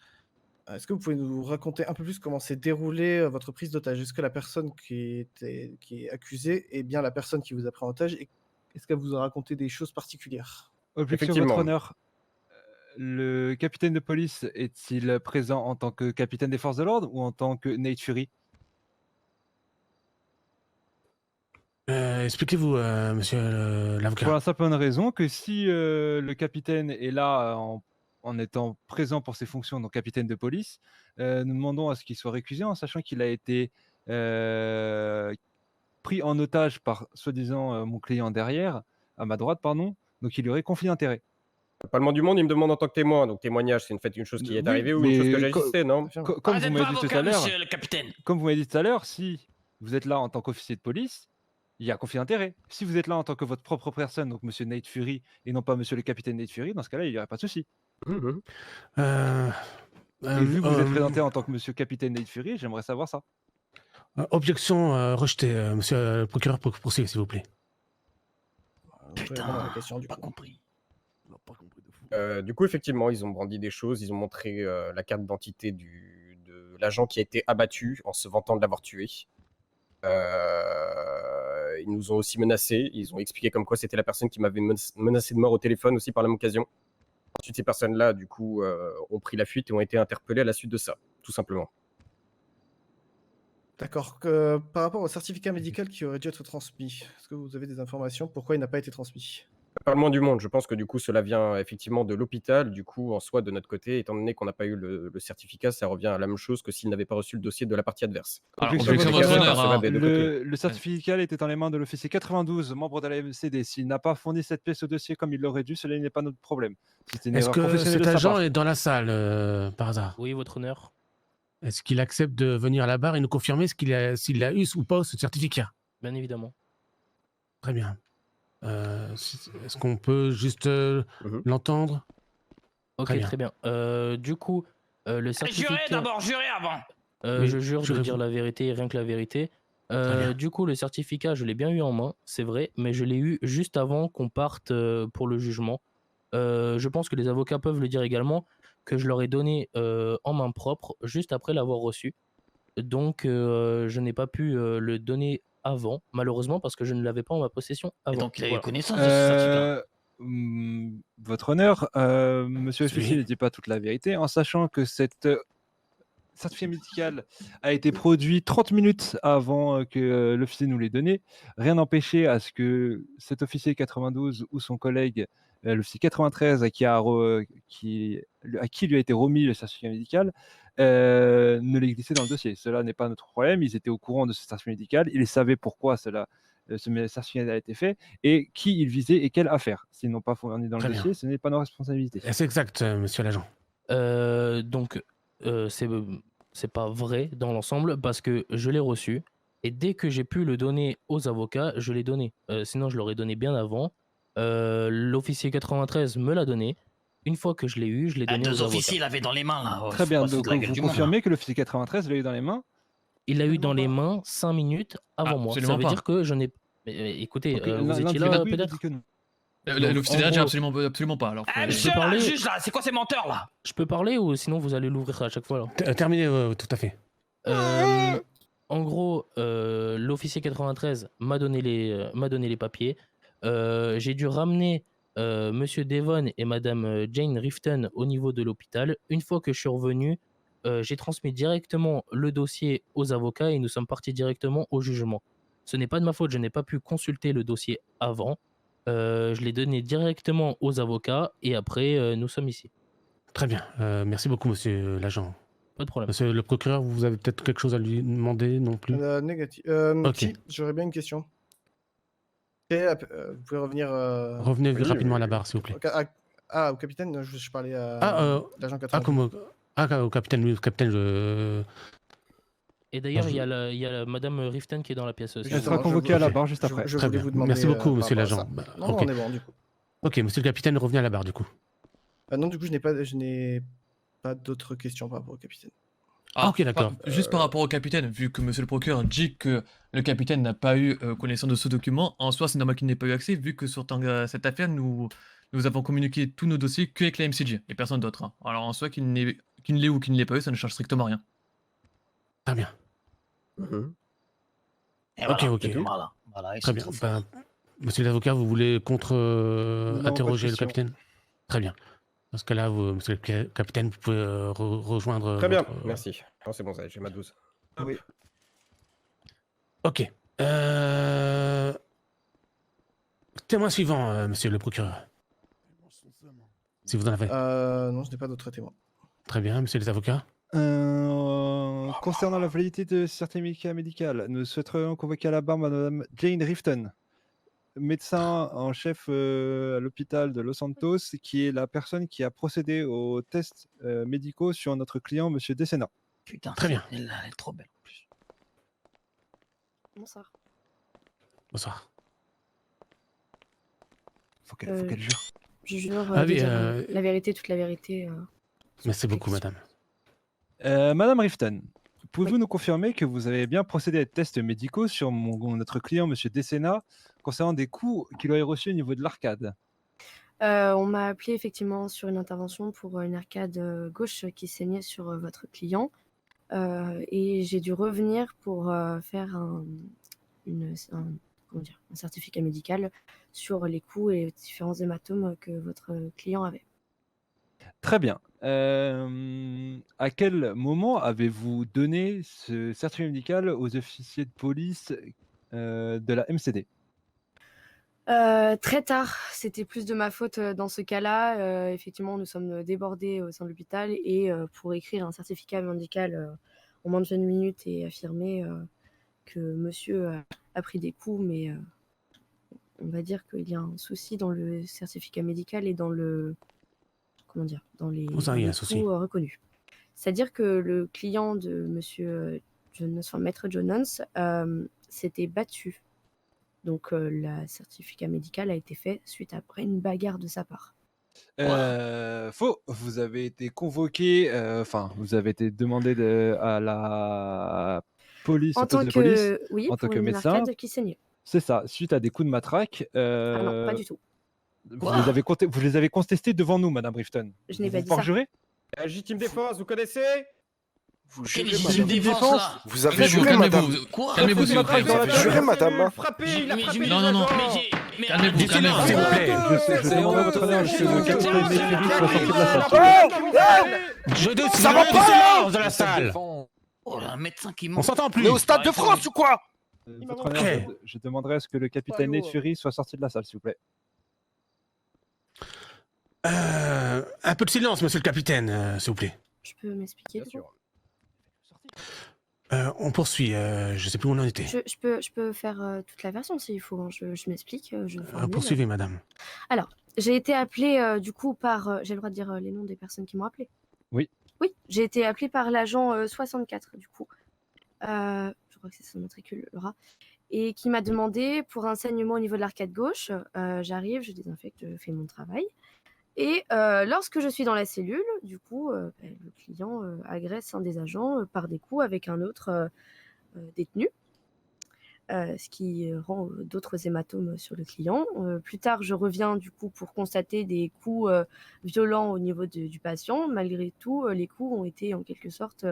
Est-ce que vous pouvez nous raconter un peu plus comment s'est déroulée votre prise d'otage? Est-ce que la personne qui est accusée est bien la personne qui vous a pris en otage et est-ce qu'elle vous a raconté des choses particulières? Objection, votre honneur. Le capitaine de police est-il présent en tant que capitaine des forces de l'ordre ou en tant que Nate Fury? Expliquez-vous, monsieur l'avocat. Pour la simple bonne raison que si le capitaine est là en étant présent pour ses fonctions, donc capitaine de police, nous demandons à ce qu'il soit récusé en sachant qu'il a été pris en otage par soi-disant mon client derrière, à ma droite, pardon, donc il y aurait conflit d'intérêt. Parlement du monde, il me demande en tant que témoin. Donc témoignage, c'est une chose qui est Oui, arrivée ou une chose que mais j'agissais, non? Comme vous m'avez dit tout à l'heure, monsieur le capitaine. comme vous m'avez dit tout à l'heure, si vous êtes là en tant qu'officier de police, il y a conflit d'intérêt. Si vous êtes là en tant que votre propre personne, donc monsieur Nate Fury, et non pas monsieur le capitaine Nate Fury, dans ce cas-là, il n'y aurait pas de souci. Et vu que vous êtes présenté en tant que monsieur capitaine Nate Fury, j'aimerais savoir ça. Objection rejetée, monsieur le procureur, poursuivre, s'il vous plaît. Putain, la question, pas compris. Du coup, effectivement, ils ont brandi des choses. Ils ont montré la carte d'identité de l'agent qui a été abattu en se vantant de l'avoir tué. Ils nous ont aussi menacés. Ils ont expliqué comme quoi c'était la personne qui m'avait menacé de mort au téléphone aussi par la même occasion. Ensuite, ces personnes-là, du coup, ont pris la fuite et ont été interpellées à la suite de ça, tout simplement. D'accord. Par rapport au certificat médical qui aurait dû être transmis, est-ce que vous avez des informations pourquoi il n'a pas été transmis? Parlement du monde, je pense que du coup, cela vient effectivement de l'hôpital. Du coup, en soi, de notre côté, étant donné qu'on n'a pas eu le certificat, ça revient à la même chose que s'il n'avait pas reçu le dossier de la partie adverse. Alors, Objection objection, votre votre honneur, honneur, hein. Le certificat était dans les mains de l'officier 92, membre de la MCD. S'il n'a pas fourni cette pièce au dossier comme il l'aurait dû, cela n'est pas notre problème. C'était une Est-ce erreur que professionnelle cet de sa agent part. est dans la salle, par hasard? Oui, votre honneur. Est-ce qu'il accepte de venir à la barre et nous confirmer s'il a eu ou pas ce certificat? Bien évidemment. Très bien. Est-ce qu'on peut juste l'entendre? Ok, très bien. Du coup, le certificat... Jurez d'abord, jurez avant. Je jure de dire la vérité, rien que la vérité. bien. Du coup, le certificat, je l'ai bien eu en main, c'est vrai, mais je l'ai eu juste avant qu'on parte pour le jugement. Je pense que les avocats peuvent le dire également, que je leur ai donné en main propre, juste après l'avoir reçu. Donc, je n'ai pas pu le donner avant, malheureusement, parce que je ne l'avais pas en ma possession avant. Donc il a eu Voilà. connaissance de ce certificat. Votre honneur, monsieur l'officier ne dit pas toute la vérité, en sachant que cette certificat médical a été produit 30 minutes avant que l'officier nous l'ait donné. Rien n'empêchait à ce que cet officier 92 ou son collègue, l'officier 93, à qui lui a été remis le certificat médical, ne l'ait glissé dans le dossier. Cela n'est pas notre problème. Ils étaient au courant de ce certificat médical. Ils savaient pourquoi ce certificat a été fait et qui il visait et quelle affaire. S'ils n'ont pas fourni dans le Très bien. dossier, ce n'est pas nos responsabilités. C'est exact, monsieur l'agent. Donc, c'est pas vrai dans l'ensemble parce que je l'ai reçu et dès que j'ai pu le donner aux avocats, je l'ai donné. Sinon, je l'aurais donné bien avant. L'officier 93 me l'a donné. Une fois que je l'ai eu, je l'ai donné aux Deux avocats. officiers l'avaient dans les mains là. Oh, Très faut bien, pas se donc foutre de la gueule vous du monde, confirmez hein. que l'officier 93 l'a eu dans les mains? Il l'a eu dans les mains 5 minutes avant moi. Ça Absolument veut pas. dire que je n'ai... Écoutez, Ok, vous l'un étiez dit là oui, peut-être? l'autre dit que non. L'officier en derrière dit gros- absolument pas. Alors, Ah, je monsieur, peux là, parler juge là, c'est quoi ces menteurs là? Je peux parler ou sinon vous allez l'ouvrir à chaque fois là? Terminé, tout à fait. En gros, l'officier 93 m'a donné les papiers. J'ai dû ramener Monsieur Devon et Madame Jane Rifton au niveau de l'hôpital. Une fois que je suis revenu, j'ai transmis directement le dossier aux avocats et nous sommes partis directement au jugement. Ce n'est pas de ma faute, je n'ai pas pu consulter le dossier avant. Je l'ai donné directement aux avocats et après, nous sommes ici. Très bien. Merci beaucoup, monsieur l'agent. Pas de problème. Monsieur le procureur, vous avez peut-être quelque chose à lui demander non plus? Négatif. Ok. Si, j'aurais bien une question. Vous pouvez revenir. Revenez rapidement à la barre, s'il vous plaît. Au capitaine, je parlais à l'agent 80. Au capitaine, oui, au capitaine, Et d'ailleurs, il y a Madame Rifton qui est dans la pièce aussi. Elle sera convoquée à la barre juste après. Je Très voulais bien. vous demander, Merci beaucoup, par monsieur rapport à l'agent. ça. Bah, Non, ok. on est bon, du coup. Ok, monsieur le capitaine, revenez à la barre, du coup. Non, du coup, je n'ai pas d'autres questions par rapport au capitaine. Ok, d'accord. Juste par rapport au capitaine, vu que monsieur le procureur dit que le capitaine n'a pas eu connaissance de ce document, en soi, c'est normal qu'il n'ait pas eu accès, vu que sur cette affaire, nous avons communiqué tous nos dossiers qu'avec la MCJ et personne d'autre. Hein. Alors en soi, qu'il ne l'ait ou qu'il ne l'ait pas eu, ça ne change strictement rien. Très bien. Et Ok, voilà, ok. Voilà, ils Très sont bien. trop forts. Monsieur l'avocat, vous voulez contre-interroger pas de le question. capitaine? Très bien. Dans ce cas-là, monsieur le capitaine, vous pouvez rejoindre. Très bien, votre- merci. Non, c'est bon, ça, j'ai ma 12. Oui. Ok. Témoin suivant, monsieur le procureur. Si vous en avez. Non, je n'ai pas d'autres témoins. Très bien, monsieur les avocats. Concernant la validité de certains certificats médicaux, nous souhaiterions convoquer à la barre Madame Jane Rifton. médecin en chef à l'hôpital de Los Santos, qui est la personne qui a procédé aux tests médicaux sur notre client, Monsieur Desena. Putain, Très bien. Elle est trop belle en plus. Bonsoir. Bonsoir. Faut qu'elle jure. Je jure Ah de oui, dire la vérité, toute la vérité. Merci beaucoup, madame. Madame Rifton, pouvez-vous nous confirmer que vous avez bien procédé à des tests médicaux sur notre client, Monsieur Desena, concernant des coups qu'il aurait reçus au niveau de l'arcade? On m'a appelé effectivement sur une intervention pour une arcade gauche qui saignait sur votre client. Et j'ai dû revenir pour faire un certificat médical sur les coups et différents hématomes que votre client avait. Très bien. À quel moment avez-vous donné ce certificat médical aux officiers de police de la MCD? Très tard, c'était plus de ma faute dans ce cas-là. Effectivement, nous sommes débordés au sein de l'hôpital et pour écrire un certificat médical en moins de 20 minutes et affirmer que monsieur a pris des coups, mais on va dire qu'il y a un souci dans le certificat médical et dans le dans les, Où ça, dans il y a les un souci? coups reconnus. C'est-à-dire que le client de monsieur Maître Jones s'était battu. Donc le certificat médical a été fait suite après une bagarre de sa part. Faux. Vous avez été convoqué, vous avez été demandé à la police, En au poste tant de police, que, oui, en tant pour que une médecin. arcade qui saignait. C'est ça, suite à des coups de matraque. Ah non, pas du tout. Vous les avez contestés devant nous, Madame Rifton. Je n'ai Vous pas dit pouvez ça. jurer? Légitime défense, vous connaissez? Vous Quelle jurez, légitime madame. défense là? Vous avez Calmez-vous, juré, madame. calmez-vous. Quoi? Calmez-vous, s'il vous plaît. Vous avez juré, madame. Frappé, J'ai- il a mais frappé j'ai- les Non, non, non. agents. Mais Calmez-vous, arrêtez, calmez-vous, c'est s'il vous bon. plaît. Je demanderai votre honneur, monsieur le capitaine Néfury, soit sorti de la salle. Je décide Ça va du pas silence de la salle. Oh là, un médecin qui On ment. s'entend On plus. est au Stade de France ou quoi? Votre honneur, je demanderai à ce que le capitaine Allô. Néfury soit sorti de la salle, s'il vous plaît. Un peu de silence, monsieur le capitaine, s'il vous plaît. Je peux m'expliquer du coup? On poursuit, je sais plus où on en était. Je peux faire toute la version s'il faut, hein. Je m'explique, je formule. Poursuivez, madame. Alors, j'ai été appelée du coup par... j'ai le droit de dire les noms des personnes qui m'ont appelée? Oui. Oui, j'ai été appelée par l'agent 64 du coup. Je crois que c'est son matricule, Laura. Et qui m'a demandé pour un saignement au niveau de l'arcade gauche. J'arrive, je désinfecte, je fais mon travail. Et lorsque je suis dans la cellule, du coup, le client agresse un des agents par des coups avec un autre détenu, ce qui rend d'autres hématomes sur le client. Plus tard, je reviens du coup pour constater des coups violents au niveau du patient. Malgré tout, les coups ont été en quelque sorte...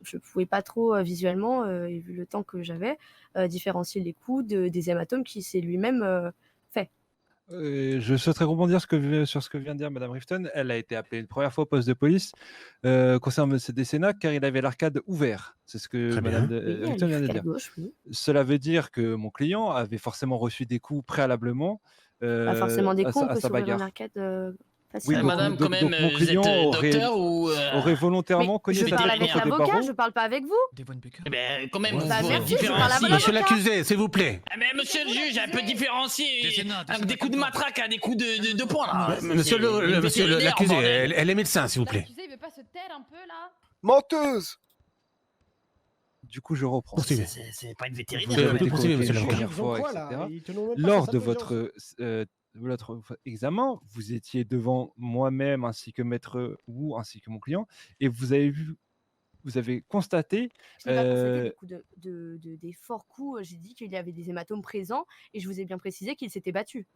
je ne pouvais pas trop visuellement, et vu le temps que j'avais, différencier les coups des hématomes qui s'est lui-même fait. Je souhaiterais rebondir sur ce que vient de dire Madame Rifton. Elle a été appelée une première fois au poste de police concernant M. Desena car il avait l'arcade ouvert. C'est ce que Très bien. Madame Oui, à Rifton vient de l'arcade dire. gauche, oui. Cela veut dire que mon client avait forcément reçu des coups préalablement Pas forcément des à coups, on sa peut s'ouvrir une bagarre. arcade Oui, facilement. donc, Madame, quand même, mon vous client êtes aurait, docteur ou... aurait volontairement Mais cogné je sa parle tête avec contre des l'avocat, barreaux. je parle pas avec vous. Devon Baker. Eh ben, quand même, Ouais, vous Bah, ouais, merci, je parle différenciez. à Monsieur l'avocat. l'accusé, s'il vous plaît. Ah, mais monsieur le juge, un peu différencier Desena, des coups de matraque à des coups de poing là. Monsieur l'accusé, elle est médecin, s'il vous plaît. L'accusé, il veut pas se taire un peu là? Menteuse. Du coup, je reprends. Poursuivez. C'est pas une Vous vétérinaire. avez Vous été poursuivez, convoqué monsieur une l'avocat. première fois, etc. Lors de votre examen, vous étiez devant moi-même ainsi que maître Wu ainsi que mon client et vous avez constaté Je n'ai pas constaté des coups des forts coups. J'ai dit qu'il y avait des hématomes présents et je vous ai bien précisé qu'il s'était battu.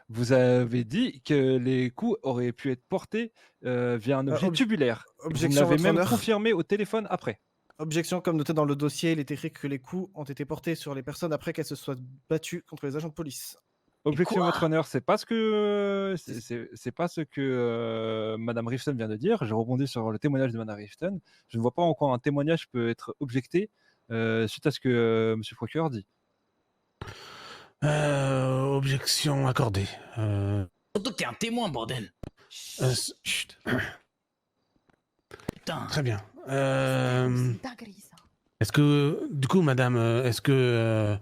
vous avez dit que les coups auraient pu être portés via un objet tubulaire. Vous objection, l'avez votre même honneur. confirmé au téléphone après. Objection, comme noté dans le dossier, il est écrit que les coups ont été portés sur les personnes après qu'elles se soient battues contre les agents de police. Objection, quoi? votre honneur, c'est pas ce que Madame Rifton vient de dire. Je rebondis sur le témoignage de Madame Rifton. Je ne vois pas en quoi un témoignage peut être objecté suite à ce que Monsieur le procureur dit. Objection accordée. Surtout que t'es un témoin, bordel. Chut. Putain. Très bien. C'est dinguerie ça. Est-ce que, du coup, madame, est-ce que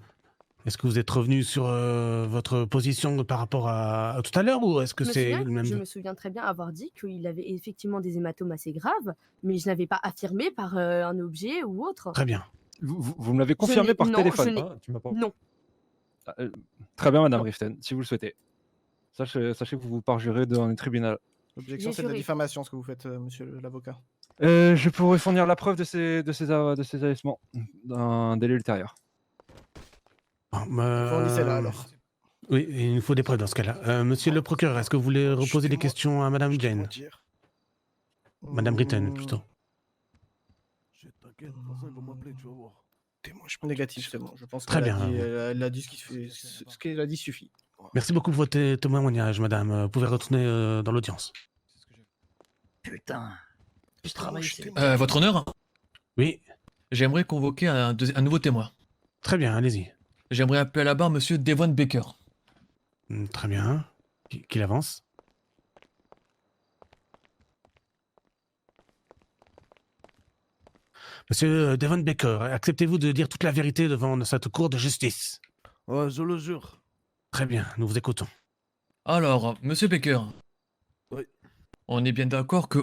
Est-ce que vous êtes revenu sur votre position par rapport à tout à l'heure ou est-ce que c'est le même... Je me souviens très bien avoir dit qu'il avait effectivement des hématomes assez graves, mais je n'avais pas affirmé par un objet ou autre. Très bien. Vous me l'avez confirmé par téléphone. Non. Très bien, Madame Riften, si vous le souhaitez. Sachez que vous vous parjurez devant le tribunal. L'objection, J'ai c'est de la juré. diffamation, ce que vous faites, monsieur l'avocat. Je pourrais fournir la preuve de ces agissements d'un délai ultérieur. Fournissez-la alors. Oui, il nous faut des preuves dans ce cas-là. Monsieur le procureur, est-ce que vous voulez reposer des questions à Madame Jane? Madame Britton, plutôt. T'inquiète, de toute façon, ils vont m'appeler, tu vas voir. Négatif, c'est bon. Je pense Très qu'elle bien. elle a dit ce qu'elle a dit suffit. Merci beaucoup pour votre témoignage, madame. Vous pouvez retourner dans l'audience. Putain. Je travaille ici. Votre honneur? Oui. J'aimerais convoquer un nouveau témoin. Très bien, allez-y. J'aimerais appeler à la barre monsieur Devon Baker. Très bien. Qu'il avance. Monsieur Devon Baker, acceptez-vous de dire toute la vérité devant cette cour de justice? Ouais, je le jure. Très bien, nous vous écoutons. Alors, monsieur Baker. Oui. On est bien d'accord que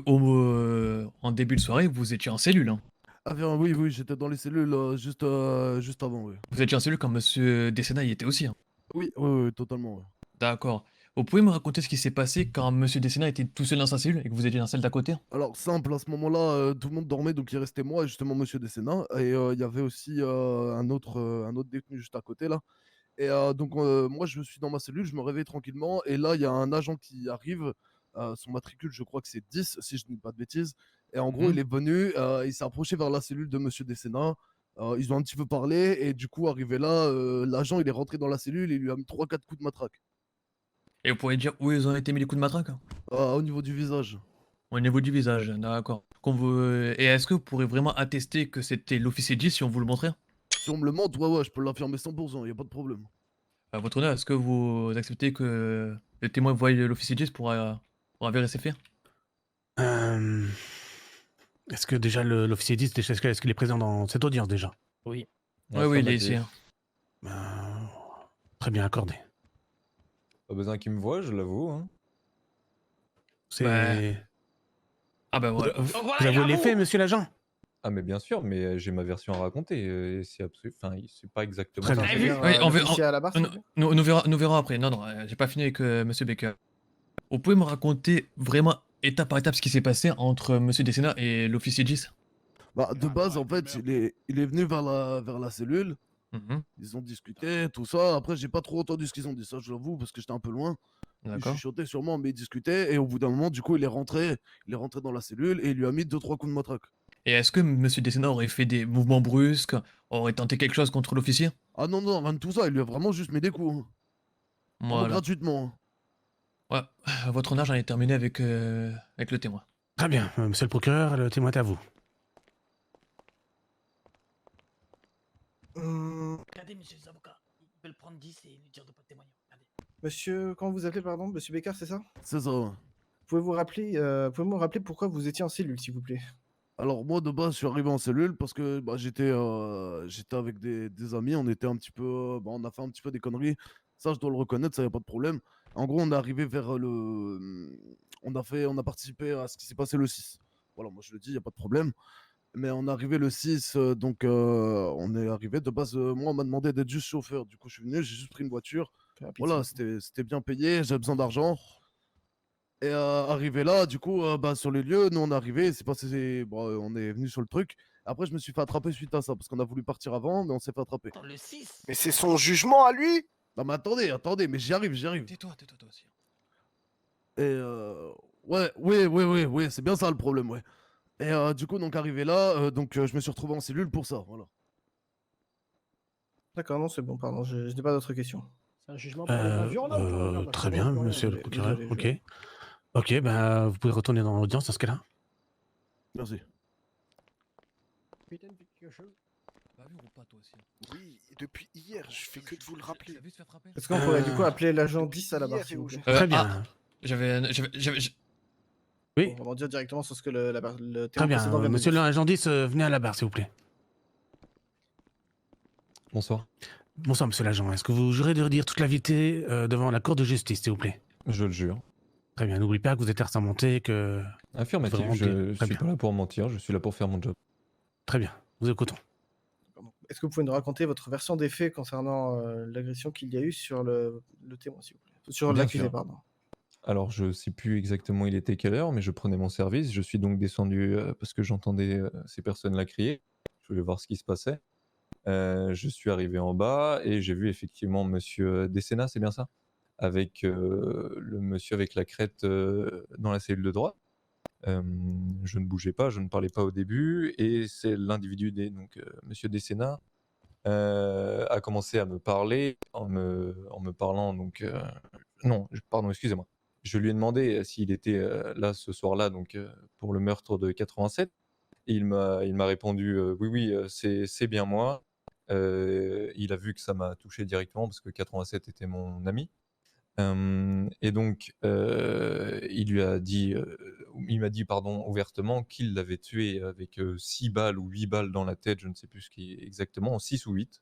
en début de soirée, vous étiez en cellule. Hein. Ah bien, oui, j'étais dans les cellules juste avant, oui. Vous étiez en cellule quand monsieur Desena y était aussi. Hein. Oui, totalement, ouais. D'accord. Vous pouvez me raconter ce qui s'est passé quand monsieur Desena était tout seul dans sa cellule et que vous étiez dans celle d'à côté? Alors, simple, à ce moment-là, tout le monde dormait, donc il restait moi et justement monsieur Desena, et il y avait aussi un autre détenu juste à côté, là. Et donc, moi, je suis dans ma cellule, je me réveille tranquillement, et là, il y a un agent qui arrive, son matricule, je crois que c'est 10, si je ne dis pas de bêtises, et en gros, il est venu, il s'est approché vers la cellule de monsieur Desena, ils ont un petit peu parlé, et du coup, arrivé là, l'agent, il est rentré dans la cellule, et il lui a mis 3-4 coups de matraque. Et vous pourriez dire où ils ont été mis les coups de matraque? Au niveau du visage. Au niveau du visage, d'accord. Et est-ce que vous pourrez vraiment attester que c'était l'officier 10 si on vous le montrait? Si on me le montre, ouais, je peux l'affirmer 100%, y a pas de problème. Votre honneur, est-ce que vous acceptez que le témoin voie l'officier 10 pour avérer ses faits? Est-ce que déjà l'officier 10, est-ce qu'il est présent dans cette audience déjà? Oui. Oui, il est ici. Très bien accordé. Pas besoin qu'il me voie, je l'avoue. Hein. C'est... Ah ben voilà. Vous avouez les faits, monsieur l'agent? Ah mais bien sûr, mais j'ai ma version à raconter. Et c'est c'est pas exactement Très ça. bien. Oui, on à la barre, s'il vous plaît. nous verrons après. Non, j'ai pas fini avec monsieur Baker. Vous pouvez me raconter vraiment étape par étape ce qui s'est passé entre monsieur Desena et l'officier 10? Bah, de base, en fait, il est venu vers la cellule. Ils ont discuté, tout ça. Après, j'ai pas trop entendu ce qu'ils ont dit, ça, je l'avoue, parce que j'étais un peu loin. Ils D'accord. chuchotaient sûrement, mais ils discutaient. Et au bout d'un moment, du coup, il est rentré dans la cellule et il lui a mis 2-3 coups de matraque. Et est-ce que monsieur Desena aurait fait des mouvements brusques, aurait tenté quelque chose contre l'officier? Ah non, rien de tout ça. Il lui a vraiment juste mis des coups. Hein. Vraiment Voilà. gratuitement. Ouais, votre honneur, j'en ai terminé avec le témoin. Très bien, monsieur le procureur, le témoin est à vous. Regardez, monsieur les avocats. Ils veulent prendre 10 et lui dire de pas témoigner. Regardez. Monsieur, comment vous appelez, pardon? Monsieur Baker, c'est ça? C'est ça. Ouais. Pouvez-vous me rappeler pourquoi vous étiez en cellule, s'il vous plaît? Alors moi de base je suis arrivé en cellule parce que j'étais avec des amis, on était un petit peu on a fait un petit peu des conneries. Ça je dois le reconnaître, ça y a pas de problème. En gros, on est arrivé vers on a participé à ce qui s'est passé le 6. Voilà, moi je le dis, y a pas de problème. Mais on est arrivé le 6 donc on est arrivé de base moi on m'a demandé d'être juste chauffeur. Du coup, je suis venu, j'ai juste pris une voiture. Voilà, c'était bien payé, j'avais besoin d'argent. Et arrivé là, du coup, sur les lieux, nous on est arrivé, on est venu sur le truc. Après, je me suis fait attraper suite à ça, parce qu'on a voulu partir avant, mais on s'est fait attraper. Dans le 6. Mais c'est son jugement à lui? Non mais attendez, mais j'y arrive. Tais-toi aussi. Et ouais, c'est bien ça le problème, ouais. Et du coup, donc arrivé là, je me suis retrouvé en cellule pour ça, voilà. D'accord, non, c'est bon, pardon, je n'ai pas d'autres questions. C'est un jugement pour violent. Très bien, monsieur le procureur. Ok, vous pouvez retourner dans l'audience dans ce cas-là. Merci. Oui, depuis hier, je fais que de vous le rappeler. Est-ce qu'on pourrait du coup appeler l'agent 10 à la barre, s'il vous plaît? Très bien. Oui. On va dire directement sur ce que le Très témoin bien, précédent vient de monsieur dire. l'agent 10, venez à la barre, s'il vous plaît. Bonsoir. Bonsoir, monsieur l'agent. Est-ce que vous jurez de redire toute la vérité devant la cour de justice, s'il vous plaît? Je le jure. Très bien, n'oubliez pas que vous êtes assermenté, que... Affirmatif, Vraiment, je très suis bien. pas là pour mentir, je suis là pour faire mon job. Très bien, vous écoutons. Est-ce que vous pouvez nous raconter votre version des faits concernant l'agression qu'il y a eu sur le témoin, s'il vous plaît? Sur Bien l'accusé, sûr. pardon. Alors, je sais plus exactement il était quelle heure, mais je prenais mon service. Je suis donc descendu parce que j'entendais ces personnes-là crier. Je voulais voir ce qui se passait. Je suis arrivé en bas et j'ai vu effectivement monsieur Desséna, c'est bien ça? Avec le monsieur avec la crête dans la cellule de droite. Je ne bougeais pas, je ne parlais pas au début et c'est l'individu, donc monsieur Desséna, a commencé à me parler en me parlant donc non, pardon, excusez-moi. Je lui ai demandé s'il était là ce soir-là donc pour le meurtre de 87 et il m'a répondu oui, oui, c'est bien moi. Il a vu que ça m'a touché directement parce que 87 était mon ami. Et donc il m'a dit pardon ouvertement qu'il l'avait tué avec 6 balles ou 8 balles dans la tête, je ne sais plus ce qui est exactement, 6 ou 8.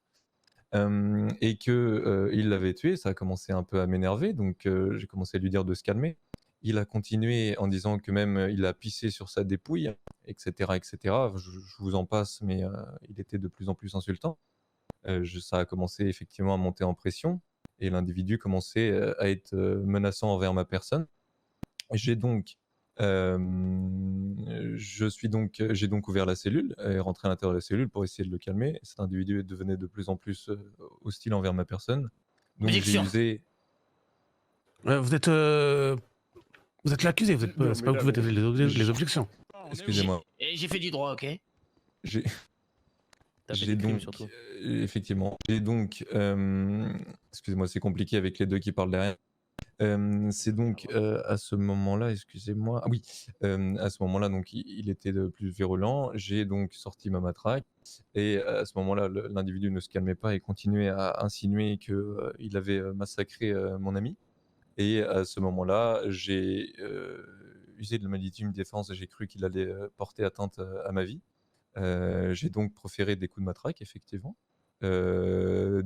Et que il l'avait tué, ça a commencé un peu à m'énerver, donc j'ai commencé à lui dire de se calmer. Il a continué en disant que même il a pissé sur sa dépouille, etc., etc. Je vous en passe, mais il était de plus en plus insultant. Ça a commencé effectivement à monter en pression et l'individu commençait à être menaçant envers ma personne. J'ai donc j'ai donc ouvert la cellule et rentré à l'intérieur de la cellule pour essayer de le calmer. Cet individu devenait de plus en plus hostile envers ma personne. Donc j'ai Objection. usé... vous êtes l'accusé, c'est pas vous qui faites les objections. Excusez-moi. Et j'ai fait du droit, ok? J'ai T'as fait j'ai des crimes, donc surtout. effectivement, j'ai donc excusez-moi, c'est compliqué avec les deux qui parlent derrière. C'est donc à ce moment-là, excusez-moi, ah oui, à ce moment-là, donc il était de plus virulent. J'ai donc sorti ma matraque et à ce moment-là, l'individu ne se calmait pas et continuait à insinuer que il avait massacré mon ami. Et à ce moment-là, j'ai usé de ma légitime défense et j'ai cru qu'il allait porter atteinte à ma vie. J'ai donc proféré des coups de matraque, effectivement. 2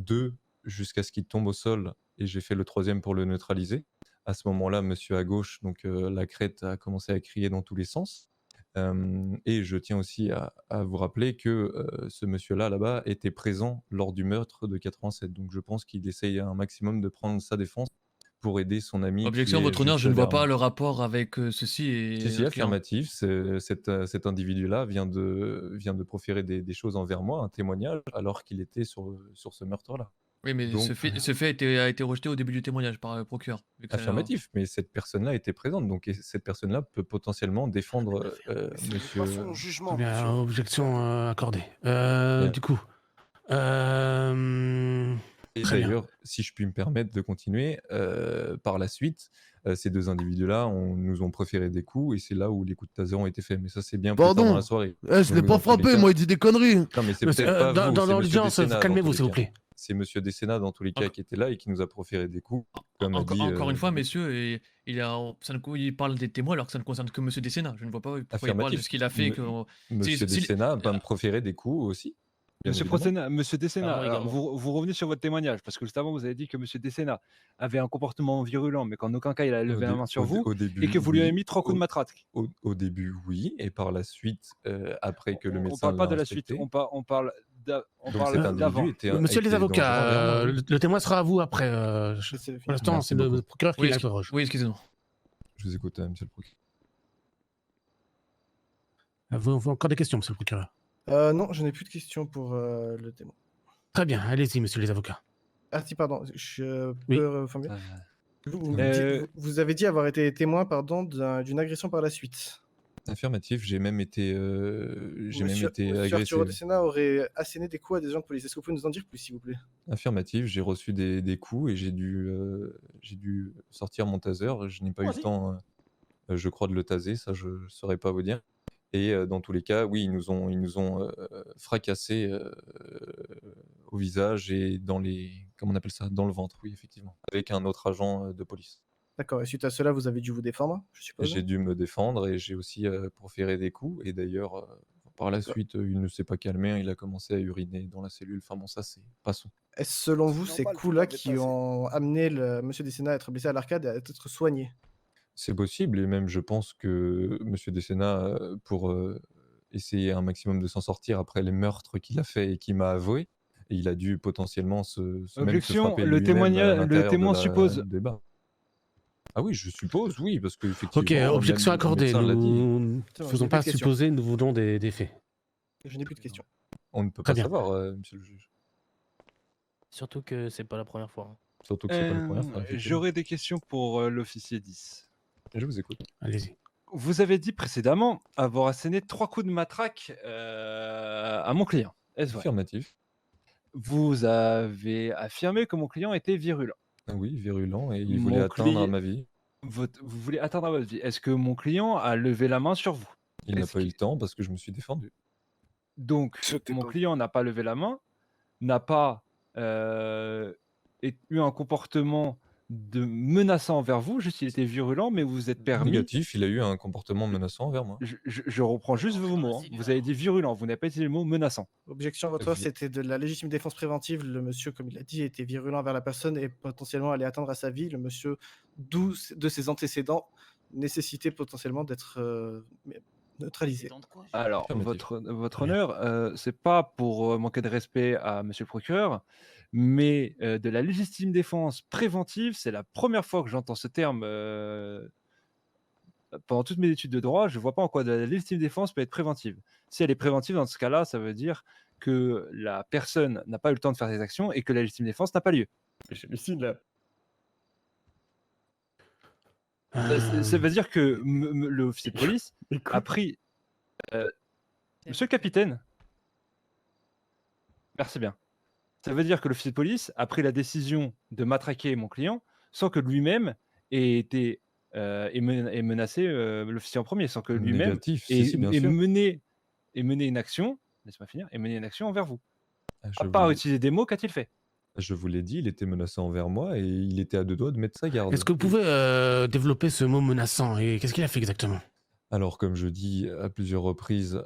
jusqu'à ce qu'il tombe au sol et j'ai fait le 3e pour le neutraliser. À ce moment-là, monsieur à gauche, donc la crête a commencé à crier dans tous les sens. Et je tiens aussi à vous rappeler que ce monsieur-là, là-bas, était présent lors du meurtre de 87. Donc je pense qu'il essaye un maximum de prendre sa défense pour aider son ami qui Objection, est votre honneur, juste je ne vois derrière pas moi. le rapport avec ceci et Si, si, notre client. affirmatif. Cet individu-là vient de proférer des choses envers moi, un témoignage, alors qu'il était sur ce meurtre-là. Oui, mais Donc, ce fait a été rejeté au début du témoignage par le procureur. vu que ça- affirmatif, mais cette personne-là était présente, donc cette personne-là peut potentiellement défendre monsieur. Pas son jugement, Très bien, monsieur. objection accordée. Bien. Du coup... Et très bien. d'ailleurs, si je puis me permettre de continuer, par la suite, ces 2 individus-là nous ont proféré des coups et c'est là où les coups de taser ont été faits. Mais ça, c'est bien plus tard dans Pardon. la soirée. Je l'ai Donc, pas dans tous les frappé, cas- moi, il dit des conneries. Non, mais c'est Monsieur, peut-être pas dans vous, c'est monsieur l'audience, Desséna, dans calmez-vous, tous les s'il vous cas. plaît. C'est monsieur Desséna, dans tous les cas, qui était là et qui nous a proféré des coups, comme a dit, Encore une fois, messieurs, il parle des témoins alors que ça ne concerne que monsieur Desséna. Je ne vois pas pourquoi il parle de affirmatif. ce qu'il a fait. Monsieur Desséna va me proférer des coups aussi, bien évidemment. Monsieur Desséna, moi alors, également. vous revenez sur votre témoignage, parce que juste avant, vous avez dit que monsieur Desséna avait un comportement virulent, mais qu'en aucun cas il a levé la main sur vous, Au début, et que vous lui avez oui. mis 3 coups de matraque. Au début, oui, et par la suite, après que le On médecin parle pas l'a de la suite, inspecté. on parle Donc cet individu d'avant. Monsieur les était avocats, dangereux envers moi. le témoin sera à vous après. Pour l'instant, Merci c'est le beaucoup. procureur qui Oui, l'interroge. oui, excusez-moi. Je vous écoute, monsieur le procureur. Vous encore des questions, monsieur le procureur? Non, je n'ai plus de questions pour le témoin. Très bien, allez-y, monsieur les avocats. Ah si, pardon, je Oui. peux formuler. Euh, Vous avez dit avoir été témoin pardon, d'une agression par la suite. Affirmatif, j'ai même été Monsieur agressé. Arturo Desséna aurait asséné des coups à des agents de police. Est-ce que vous pouvez nous en dire plus, s'il vous plaît? Affirmatif, j'ai reçu des coups et j'ai dû sortir mon taser. Je n'ai pas eu le temps, je crois, de le taser, ça je ne saurais pas vous dire. Et dans tous les cas, oui, ils nous ont fracassé au visage et dans les, comment on appelle ça, dans le ventre, oui, effectivement, avec un autre agent de police. D'accord, et suite à cela, vous avez dû vous défendre, je suppose? J'ai dû me défendre et j'ai aussi proféré des coups. Et d'ailleurs, Par la suite, il ne s'est pas calmé, hein, il a commencé à uriner dans la cellule. Enfin bon, ça c'est passons. Est-ce selon vous C'est ces normal, faut coups-là pas qui dépasser. ont amené le monsieur Dessénat à être blessé à l'arcade et à être soigné? C'est possible et même je pense que monsieur Dessénat, pour, essayer un maximum de s'en sortir après les meurtres qu'il a fait et qu'il m'a avoué, il a dû potentiellement même se Objection, frapper le lui-même à l'intérieur de témoin la suppose. des bars. Ah oui, je suppose, oui, parce Ok, qu'effectivement, objection même le accordée. médecin l'a dit. Nous ne C'est bon, je faisons n'ai plus pas de questions. supposer, nous voulons des faits. Je n'ai plus de questions. On ne peut Très pas bien. savoir, monsieur le juge. Surtout que c'est pas la première fois. Hein. Surtout que c'est pas la première fois, effectivement. J'aurais des questions pour l'officier 10. Je vous écoute. Allez-y. Vous avez dit précédemment avoir asséné 3 coups de matraque à mon client. Est-ce vrai? Affirmatif. Vous avez affirmé que mon client était virulent. Oui, virulent et il Mon voulait atteindre à cli- ma vie. Vous voulez atteindre à votre vie. Est-ce que mon client a levé la main sur vous? Il n'a Est-ce pas eu que- le temps parce que je me suis défendu. Donc, C'était mon pas- client n'a pas levé la main, n'a pas eu un comportement de menaçant envers vous, juste il était virulent, mais vous vous êtes permis. Négatif, il a eu un comportement menaçant envers moi. Je reprends juste vos mots. Hein. Vous avez dit virulent, vous n'avez pas utilisé le mot menaçant. Objection à votre c'était de la légitime défense préventive. Le monsieur, comme il a dit, était virulent envers la personne et potentiellement allait atteindre à sa vie. Le monsieur, d'où de ses antécédents, nécessitait potentiellement d'être neutralisé. Alors, Affirmatif. votre honneur, c'est pas pour manquer de respect à monsieur le procureur, mais de la légitime défense préventive, c'est la première fois que j'entends ce terme pendant toutes mes études de droit. Je vois pas en quoi de la légitime défense peut être préventive. Si elle est préventive, dans ce cas-là, ça veut dire que la personne n'a pas eu le temps de faire des actions et que la légitime défense n'a pas lieu. Ça veut dire que l'officier de police a pris. Monsieur le capitaine, merci bien. Ça veut dire que l'officier de police a pris la décision de matraquer mon client sans que lui-même ait été ait menacé l'officier en premier, sans que lui-même Négatif, si, bien sûr. mené une action. Laisse-moi finir. Et mené une action envers vous. Je À part vous- utiliser des mots, qu'a-t-il fait? Je vous l'ai dit, il était menaçant envers moi et il était à 2 doigts de mettre sa garde. Est-ce que vous pouvez développer ce mot menaçant et qu'est-ce qu'il a fait exactement? Alors, comme je dis à plusieurs reprises,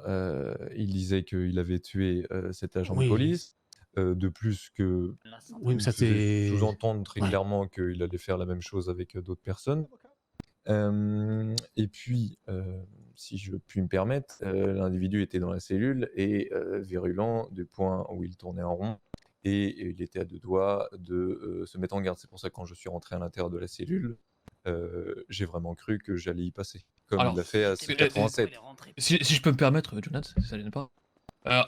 il disait qu'il avait tué cet agent de Oui. police. De plus que Oui, mais ça il faisait c'est. sous-entendre très Ouais. clairement qu'il allait faire la même chose avec d'autres personnes. Et puis, si je puis me permettre, l'individu était dans la cellule et virulent du point où il tournait en rond et il était à 2 doigts de se mettre en garde. C'est pour ça que quand je suis rentré à l'intérieur de la cellule, j'ai vraiment cru que j'allais y passer, comme Alors, il l'a fait à c'est- 87. Si je peux me permettre, Jonathan, si ça ne gêne pas.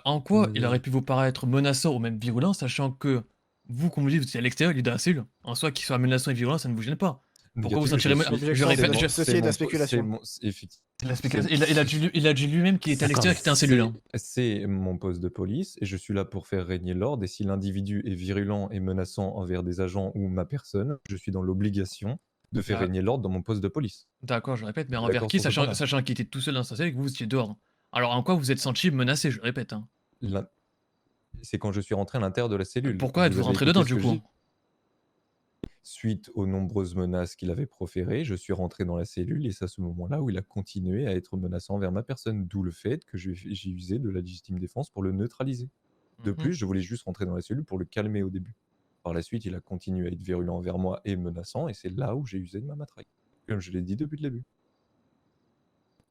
En quoi il aurait pu vous paraître menaçant ou même virulent, sachant que vous, comme vous dites, vous étiez à l'extérieur, il est dans la cellule. En soi, qu'il soit menaçant et virulent, ça ne vous gêne pas. Pourquoi vous sentirez je répète, Associé de la spéculation. il a dit lui-même qu'il était à l'extérieur, qu'il était en cellule. Hein. C'est mon poste de police et je suis là pour faire régner l'ordre. Et si l'individu est virulent et menaçant envers des agents ou ma personne, je suis dans l'obligation de faire Ah. régner l'ordre dans mon poste de police. D'accord, je répète, mais D'accord envers qui, sur ce point-là. sachant qu'il était tout seul dans sa cellule et que vous étiez dehors. Alors en quoi vous êtes senti menacé, je répète. Hein. C'est quand je suis rentré à l'intérieur de la cellule. Pourquoi êtes-vous avez rentré écouté dedans, ce du que coup j'ai dit. Suite aux nombreuses menaces qu'il avait proférées, je suis rentré dans la cellule et c'est à ce moment-là où il a continué à être menaçant envers ma personne, d'où le fait que j'ai usé de la légitime défense pour le neutraliser. De plus, je voulais juste rentrer dans la cellule pour le calmer au début. Par la suite, il a continué à être virulent envers moi et menaçant, et c'est là où j'ai usé de ma matraque, comme je l'ai dit depuis le début.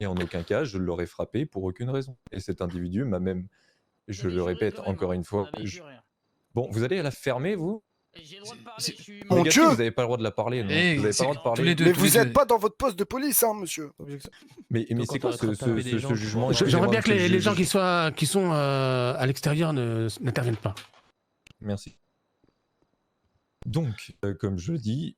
Et en aucun cas, je l'aurais frappé pour aucune raison. Et cet individu m'a même, je le répète encore une fois, bon, vous allez la fermer, vous? Mon Négatif, Dieu! vous n'avez pas le droit de la parler, non? Eh, Vous n'avez pas c'est- le droit de parler. tous les deux, Mais tous les vous n'êtes deux. pas dans votre poste de police, hein, monsieur. Mais Donc, c'est on quoi peut taper des gens, ce jugement? J'aimerais bien que Excusez-moi, les monsieur gens le juge. qui sont à l'extérieur n'interviennent pas. Merci. Donc, comme je dis,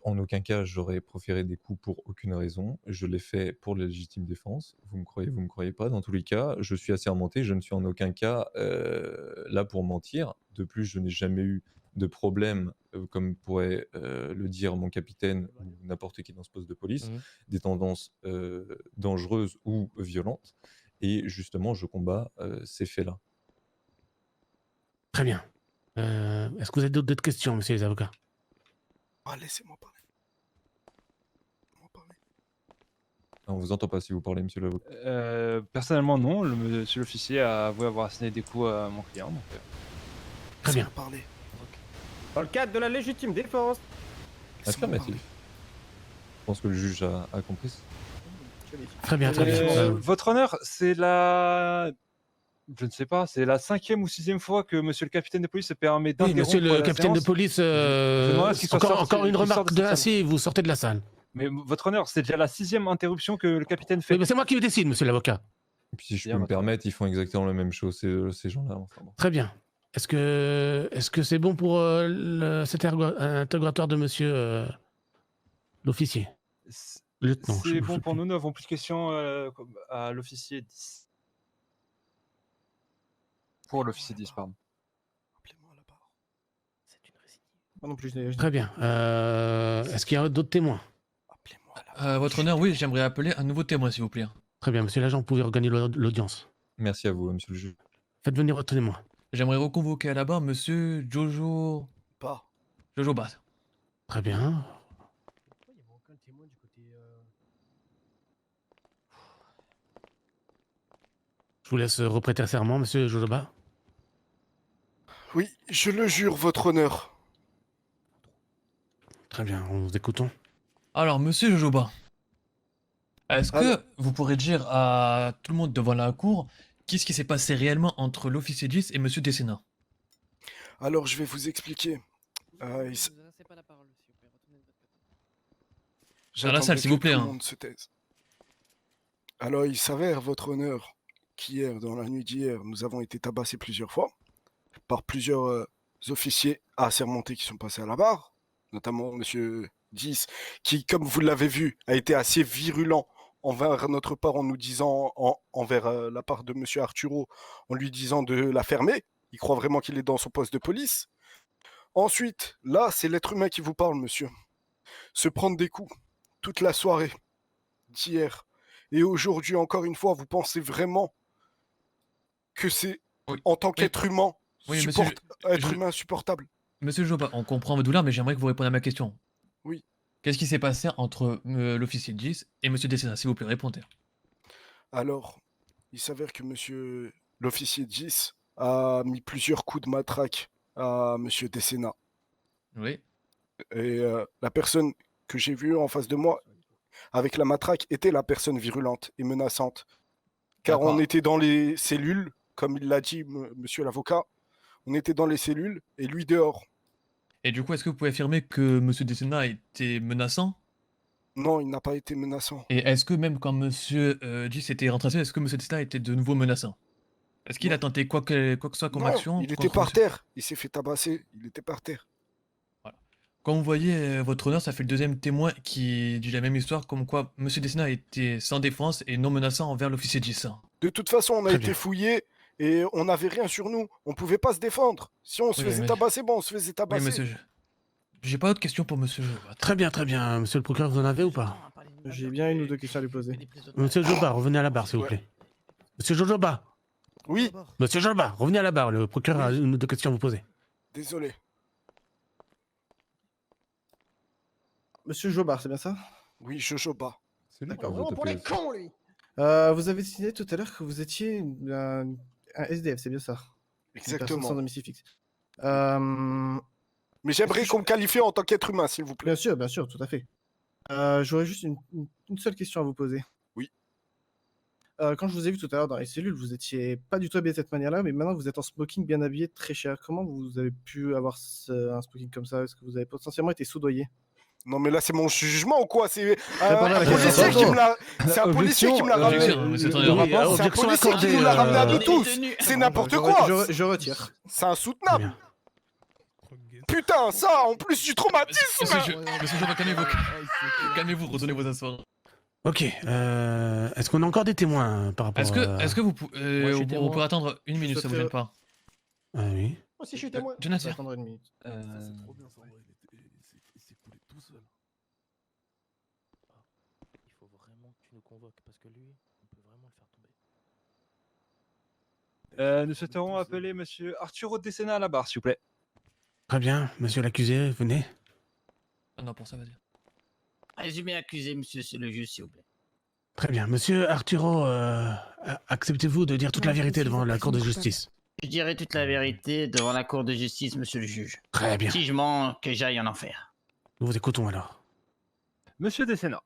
en aucun cas j'aurais proféré des coups pour aucune raison. Je l'ai fait pour la légitime défense. Vous me croyez pas. Dans tous les cas, je suis assermenté. Je ne suis en aucun cas là pour mentir. De plus, je n'ai jamais eu de problème, comme pourrait le dire mon capitaine ou n'importe qui dans ce poste de police, des tendances dangereuses ou violentes. Et justement, je combats ces faits-là. Très bien. Est-ce que vous avez d'autres questions, messieurs les avocats? Ah, laissez-moi parler. On vous entend pas si vous parlez, monsieur l'avocat. Personnellement, non. Le monsieur l'officier a avoué avoir asséné des coups à mon client. Donc, Très bien. Parler. Dans le cadre de la légitime défense. Affirmatif. Je pense que le juge a compris. Très bien, très bien. Votre honneur, c'est la... Je ne sais pas, c'est la 5e ou 6e fois que monsieur le capitaine de police se permet Oui, d'interrompre monsieur le la capitaine de séance. police, Je demanderais qu'il soit encore, sorti- encore une qu'il sorte remarque de de cette salle. ainsi, vous sortez de la salle. Mais votre honneur, c'est déjà la 6e interruption que le capitaine fait. Oui, mais c'est moi qui décide, monsieur l'avocat. Et puis si je Bien, peux me votre permettre, ils font exactement la même chose, ces gens-là. Enfin, bon. Très bien. Est-ce que c'est bon pour cet interrogatoire de monsieur l'officier Lieutenant, je C'est sais bon pour plus. nous, nous n'avons plus de questions à l'officier 10. Pour l'officier 10, pardon. Moi non plus, je n'ai- Très bien. Est-ce qu'il y a d'autres témoins? Votre honneur, oui, j'aimerais appeler un nouveau témoin, s'il vous plaît. Très bien, monsieur l'agent, vous pouvez regagner l'audience. Merci à vous, monsieur le juge. Faites venir votre témoin. J'aimerais reconvoquer à la barre monsieur Jojo... Pas. Jojo Bat. Très bien. Je vous laisse reprêter serment, monsieur Jojoba. Oui, je le jure, votre honneur. Très bien, nous écoutons. Alors, monsieur Jojoba, est-ce que Alors- vous pourrez dire à tout le monde devant la cour qu'est-ce qui s'est passé réellement entre l'officier 10 et monsieur Dessena? Alors, je vais vous expliquer. Dans la salle, s'il vous plaît, Que tout hein. le monde se taise. Alors, il s'avère, votre honneur, qu'hier, dans la nuit d'hier, nous avons été tabassés plusieurs fois par plusieurs officiers assermentés qui sont passés à la barre, notamment monsieur 10, qui, comme vous l'avez vu, a été assez virulent envers notre part en nous disant, envers la part de monsieur Arturo, en lui disant de la fermer. Il croit vraiment qu'il est dans son poste de police. Ensuite, là, c'est l'être humain qui vous parle, monsieur. Se prendre des coups toute la soirée d'hier et aujourd'hui, encore une fois, vous pensez vraiment que c'est, en tant qu'être humain, Oui, monsieur, être humain insupportable? Monsieur Jojoba, on comprend votre douleur, mais j'aimerais que vous répondiez à ma question. Oui. Qu'est-ce qui s'est passé entre l'officier 10 et monsieur Dessena? S'il vous plaît, répondez. Alors, il s'avère que monsieur l'officier 10 a mis plusieurs coups de matraque à monsieur Dessena. Oui. Et la personne que j'ai vue en face de moi avec la matraque était la personne virulente et menaçante. Car on était dans les cellules, comme il l'a dit monsieur l'avocat, on était dans les cellules et lui dehors. Et du coup, est-ce que vous pouvez affirmer que monsieur Dessena était menaçant? Non, il n'a pas été menaçant. Et est-ce que même quand monsieur 10 était rentré, est-ce que monsieur Dessena était de nouveau menaçant? Est-ce qu'il a tenté quoi que ce soit comme Non, action il était contre par monsieur- terre, il s'est fait tabasser, il était par terre. Quand vous voyez votre honneur, ça fait le deuxième témoin qui dit la même histoire, comme quoi monsieur Dessena était sans défense et non menaçant envers l'officier 10. De toute façon, on a Très été bien. fouillés et on n'avait rien sur nous. On pouvait pas se défendre. Si on se Oui, faisait mais- tabasser, bon, on se faisait Oui, tabasser. monsieur, j'ai pas d'autres questions pour monsieur Jojoba. Très bien, monsieur le procureur, vous en avez ou pas? J'ai bien une ou deux questions à lui poser. Monsieur Jojoba, revenez à la barre, s'il vous plaît. Monsieur Jojoba. Oui. Monsieur Jojoba, revenez à la barre, le procureur a une ou deux questions à vous poser. Désolé. Monsieur Jobard, c'est bien ça? Oui, Jojoba. C'est lui D'accord. qui vous a Vraiment pour les tapé. cons, lui. Vous avez signé tout à l'heure que vous étiez un SDF, c'est bien ça? Une personne Exactement. sans domicile fixe. Mais j'aimerais qu'on me qualifie en tant qu'être humain, s'il vous plaît. Bien sûr, tout à fait. J'aurais juste une seule question à vous poser. Oui. Quand je vous ai vu tout à l'heure dans les cellules, vous étiez pas du tout habillé de cette manière-là, mais maintenant vous êtes en smoking bien habillé, très cher. Comment vous avez pu avoir un smoking comme ça? Est-ce que vous avez potentiellement été soudoyé? Non, mais là, c'est mon jugement ou quoi? C'est Répondez à la un question. policier qui me l'a. C'est un Objection, policier qui me l'a ramené. objection, monsieur Tonnerre. C'est un Objection policier qui accordée, nous l'a ramené à nous euh, tous. C'est n'importe Je quoi. je retire. C'est insoutenable. Putain, ça, en plus du traumatisme. Monsieur Jojoba, calmez-vous. Calmez-vous, retournez vous asseoir. Ok, est-ce qu'on a encore des témoins par rapport Est-ce que vous, Moi, je suis on témoin. peut attendre une minute, ça vous gêne pas? Oui. Moi aussi, je suis témoin. On va Jonathan. attendre une minute. C'est trop bien ça, en vrai. Il s'est coulé tout seul. Il faut vraiment que tu nous convoques parce que lui, on peut vraiment le faire tomber. Nous souhaiterons appeler monsieur Arturo Dessena à la barre, s'il vous plaît. Très bien, monsieur l'accusé, venez. Ah non, pour ça, vas-y. Résumé accusé, monsieur le juge, s'il vous plaît. Très bien. Monsieur Arturo, acceptez-vous de dire toute la vérité devant la cour de justice? Je dirai toute la vérité devant la cour de justice, monsieur le juge. Très bien. Si je mens, que j'aille en enfer. Nous vous écoutons alors. Monsieur Dessénat,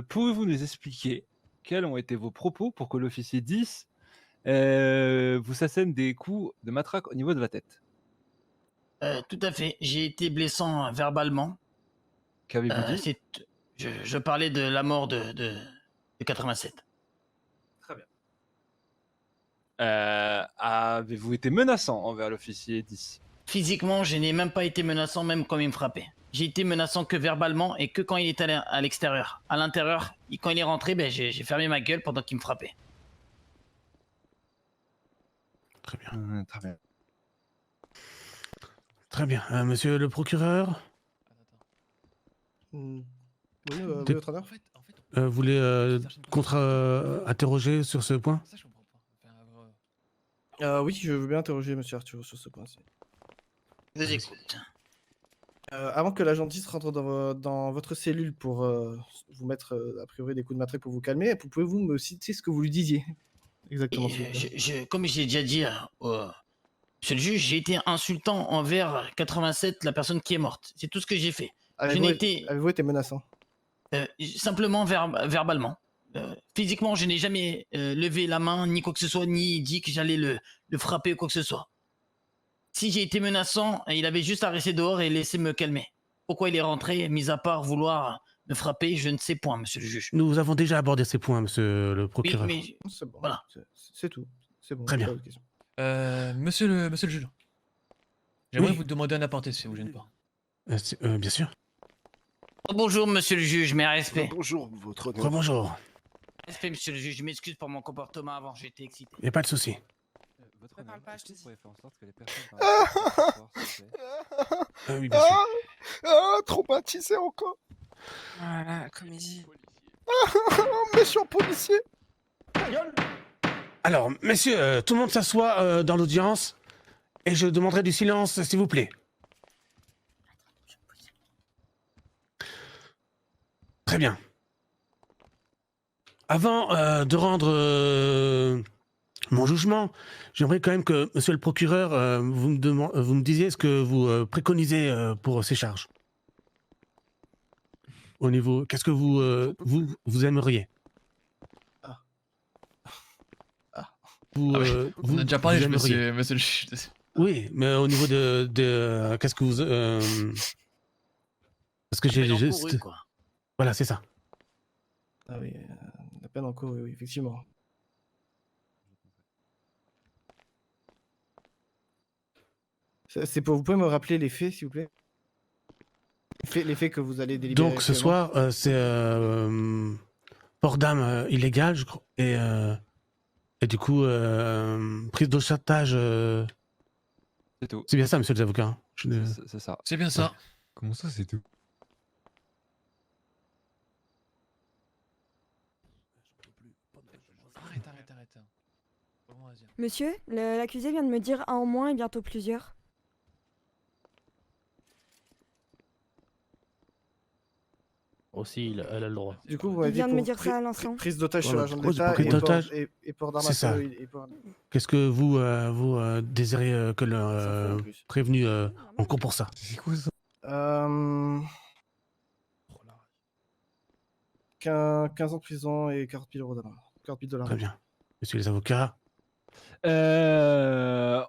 pouvez-vous nous expliquer quels ont été vos propos pour que l'officier 10 vous assène des coups de matraque au niveau de la tête? Tout à fait. J'ai été blessant verbalement. Qu'avez-vous dit? Je parlais de la mort de 87. Très bien. Avez-vous été menaçant envers l'officier 10? Physiquement, je n'ai même pas été menaçant, même quand il me frappait. J'ai été menaçant que verbalement et que quand il était à l'extérieur. À l'intérieur, quand il est rentré, j'ai fermé ma gueule pendant qu'il me frappait. Très bien. Très bien. Très bien. Monsieur le procureur, Oui, votre honneur. vous voulez contre-interroger sur ce point? Oui, je veux bien interroger monsieur Arturo sur ce point-ci. Je vous écoute. Avant que l'agent 10 rentre dans votre cellule pour vous mettre a priori des coups de matraque pour vous calmer, pouvez-vous me citer ce que vous lui disiez exactement? s'il vous plaît Comme j'ai déjà dit, monsieur le juge, j'ai été insultant envers 87, la personne qui est morte. C'est tout ce que j'ai fait. Avez-vous été menaçant? Simplement verbalement. Physiquement, je n'ai jamais levé la main, ni quoi que ce soit, ni dit que j'allais le frapper ou quoi que ce soit. Si j'ai été menaçant, il avait juste à rester dehors et laisser me calmer. Pourquoi il est rentré, mis à part vouloir me frapper, je ne sais point, monsieur le juge. Nous avons déjà abordé ces points, monsieur le procureur. Oui, mais C'est bon. voilà. C'est tout. C'est bon. Très bien. pas d'autres questions. Monsieur le juge. J'aimerais Oui. vous demander un aparté si ça vous gêne pas. Bien sûr. Oh, bonjour, monsieur le juge, mes respects. Bonjour, votre honneur. Bonjour. Respect, monsieur le juge, je m'excuse pour mon comportement avant, j'étais excité. Il n'y a pas de souci. Votre honneur, est-ce que vous pourriez faire en sorte que les personnes parlent s'il vous plaît? Oui, bien sûr. Traumatisé encore. Voilà, comédie. Méchant policier. Alors, messieurs, tout le monde s'assoit dans l'audience et je demanderai du silence, s'il vous plaît. Très bien. Avant de rendre mon jugement, j'aimerais quand même que, monsieur le procureur, vous me disiez ce que vous préconisez pour ces charges. Au niveau, qu'est-ce que vous aimeriez? On a déjà parlé, monsieur le juge. Oui, mais au niveau de qu'est-ce que vous parce que j'ai juste voilà, c'est ça. Ah oui, la peine en cours, oui, effectivement. Vous pouvez me rappeler les faits, s'il vous plaît? Les faits que vous allez délibérer. Donc ce soir, c'est port d'armes illégal, je crois, et du coup prise d'otage. C'est tout. C'est bien ça, monsieur les avocats. C'est ça. C'est bien ça. Comment ça, c'est tout? Arrête. Vraiment, vas-y. Monsieur, l'accusé vient de me dire un en moins et bientôt plusieurs. Aussi, elle a le droit. Du coup, vous Il m'avez dit vient de me pour dire ça à l'instant. prise d'otage sur Voilà, l'agent de pourquoi l'État prise d'otage et port d'armes à C'est ça. feu et port- Qu'est-ce que vous désirez que le prévenu en cours pour ça? C'est quoi ça? 15 ans de prison et 40 000 euros d'amende. 40 000 $. Très bien. Messieurs les avocats.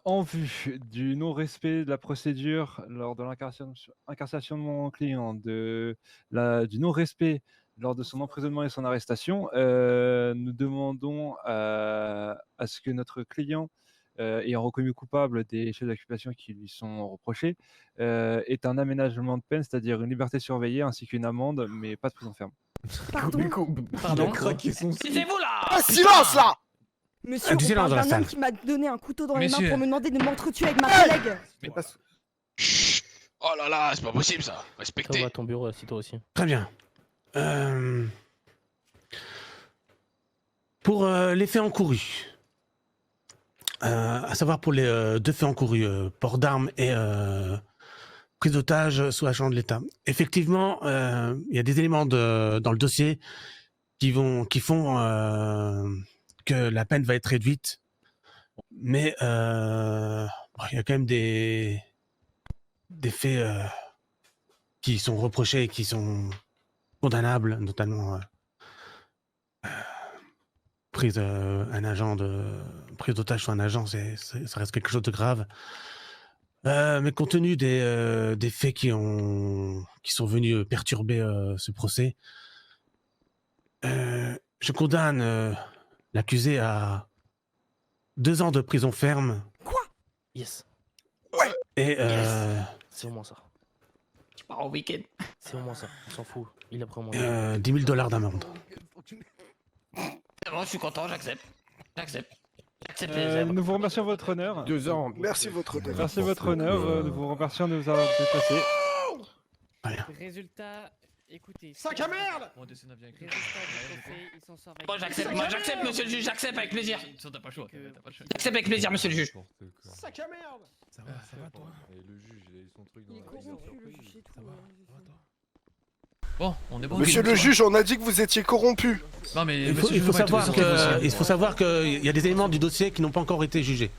En vue du non-respect de la procédure lors de l'incarcération de mon client, du non-respect lors de son emprisonnement et son arrestation, nous demandons à ce que notre client, ayant reconnu coupable des chefs d'accusation qui lui sont reprochés, ait un aménagement de peine, c'est-à-dire une liberté surveillée ainsi qu'une amende, mais pas de prison ferme. Pardon. Il a craqué son slip. Taisez-vous là! Ah, silence là! Monsieur, Du on silence parle dans la d'un homme salle. qui m'a donné un couteau dans les mains Messieurs. pour me demander de m'entretuer avec ma collègue. Mais Oh là là, c'est pas possible ça. Toi, Respectez. va à ton bureau, assis-toi aussi. Très bien. Pour les faits encourus, à savoir pour les deux faits encourus, port d'armes et prise d'otage sous agent de l'État. Effectivement, il y a des éléments dans le dossier qui font que la peine va être réduite, mais il y a quand même des faits qui sont reprochés et qui sont condamnables, notamment prise d'otage sur un agent, ça reste quelque chose de grave. Mais compte tenu des faits qui sont venus perturber ce procès, je condamne l'accusé à 2 ans de prison ferme. Quoi? Yes. Ouais. Et C'est au moins ça. Tu pars au week-end. C'est au moins ça. On s'en fout. Il a pris au moins. 10 000 $ d'amende. C'est bon, je suis content, j'accepte. J'accepte. Nous vous remercions votre honneur. 2 ans. Merci votre honneur. Merci votre honneur. Nous vous remercions de nous avoir déplacés. Résultat, écoutez. Sac à merde! Bon, Desena vient avec Moi j'accepte, monsieur le juge, j'accepte avec plaisir. T'as pas le choix. T'as pas le choix. J'accepte avec plaisir, monsieur le juge. Sac à merde! Ça va toi? Et le juge, il a eu son truc dans Bon, on est bon. Monsieur le juge, on a dit que vous étiez corrompu. Non mais Il faut savoir qu'il y a des éléments du dossier qui n'ont pas encore été jugés.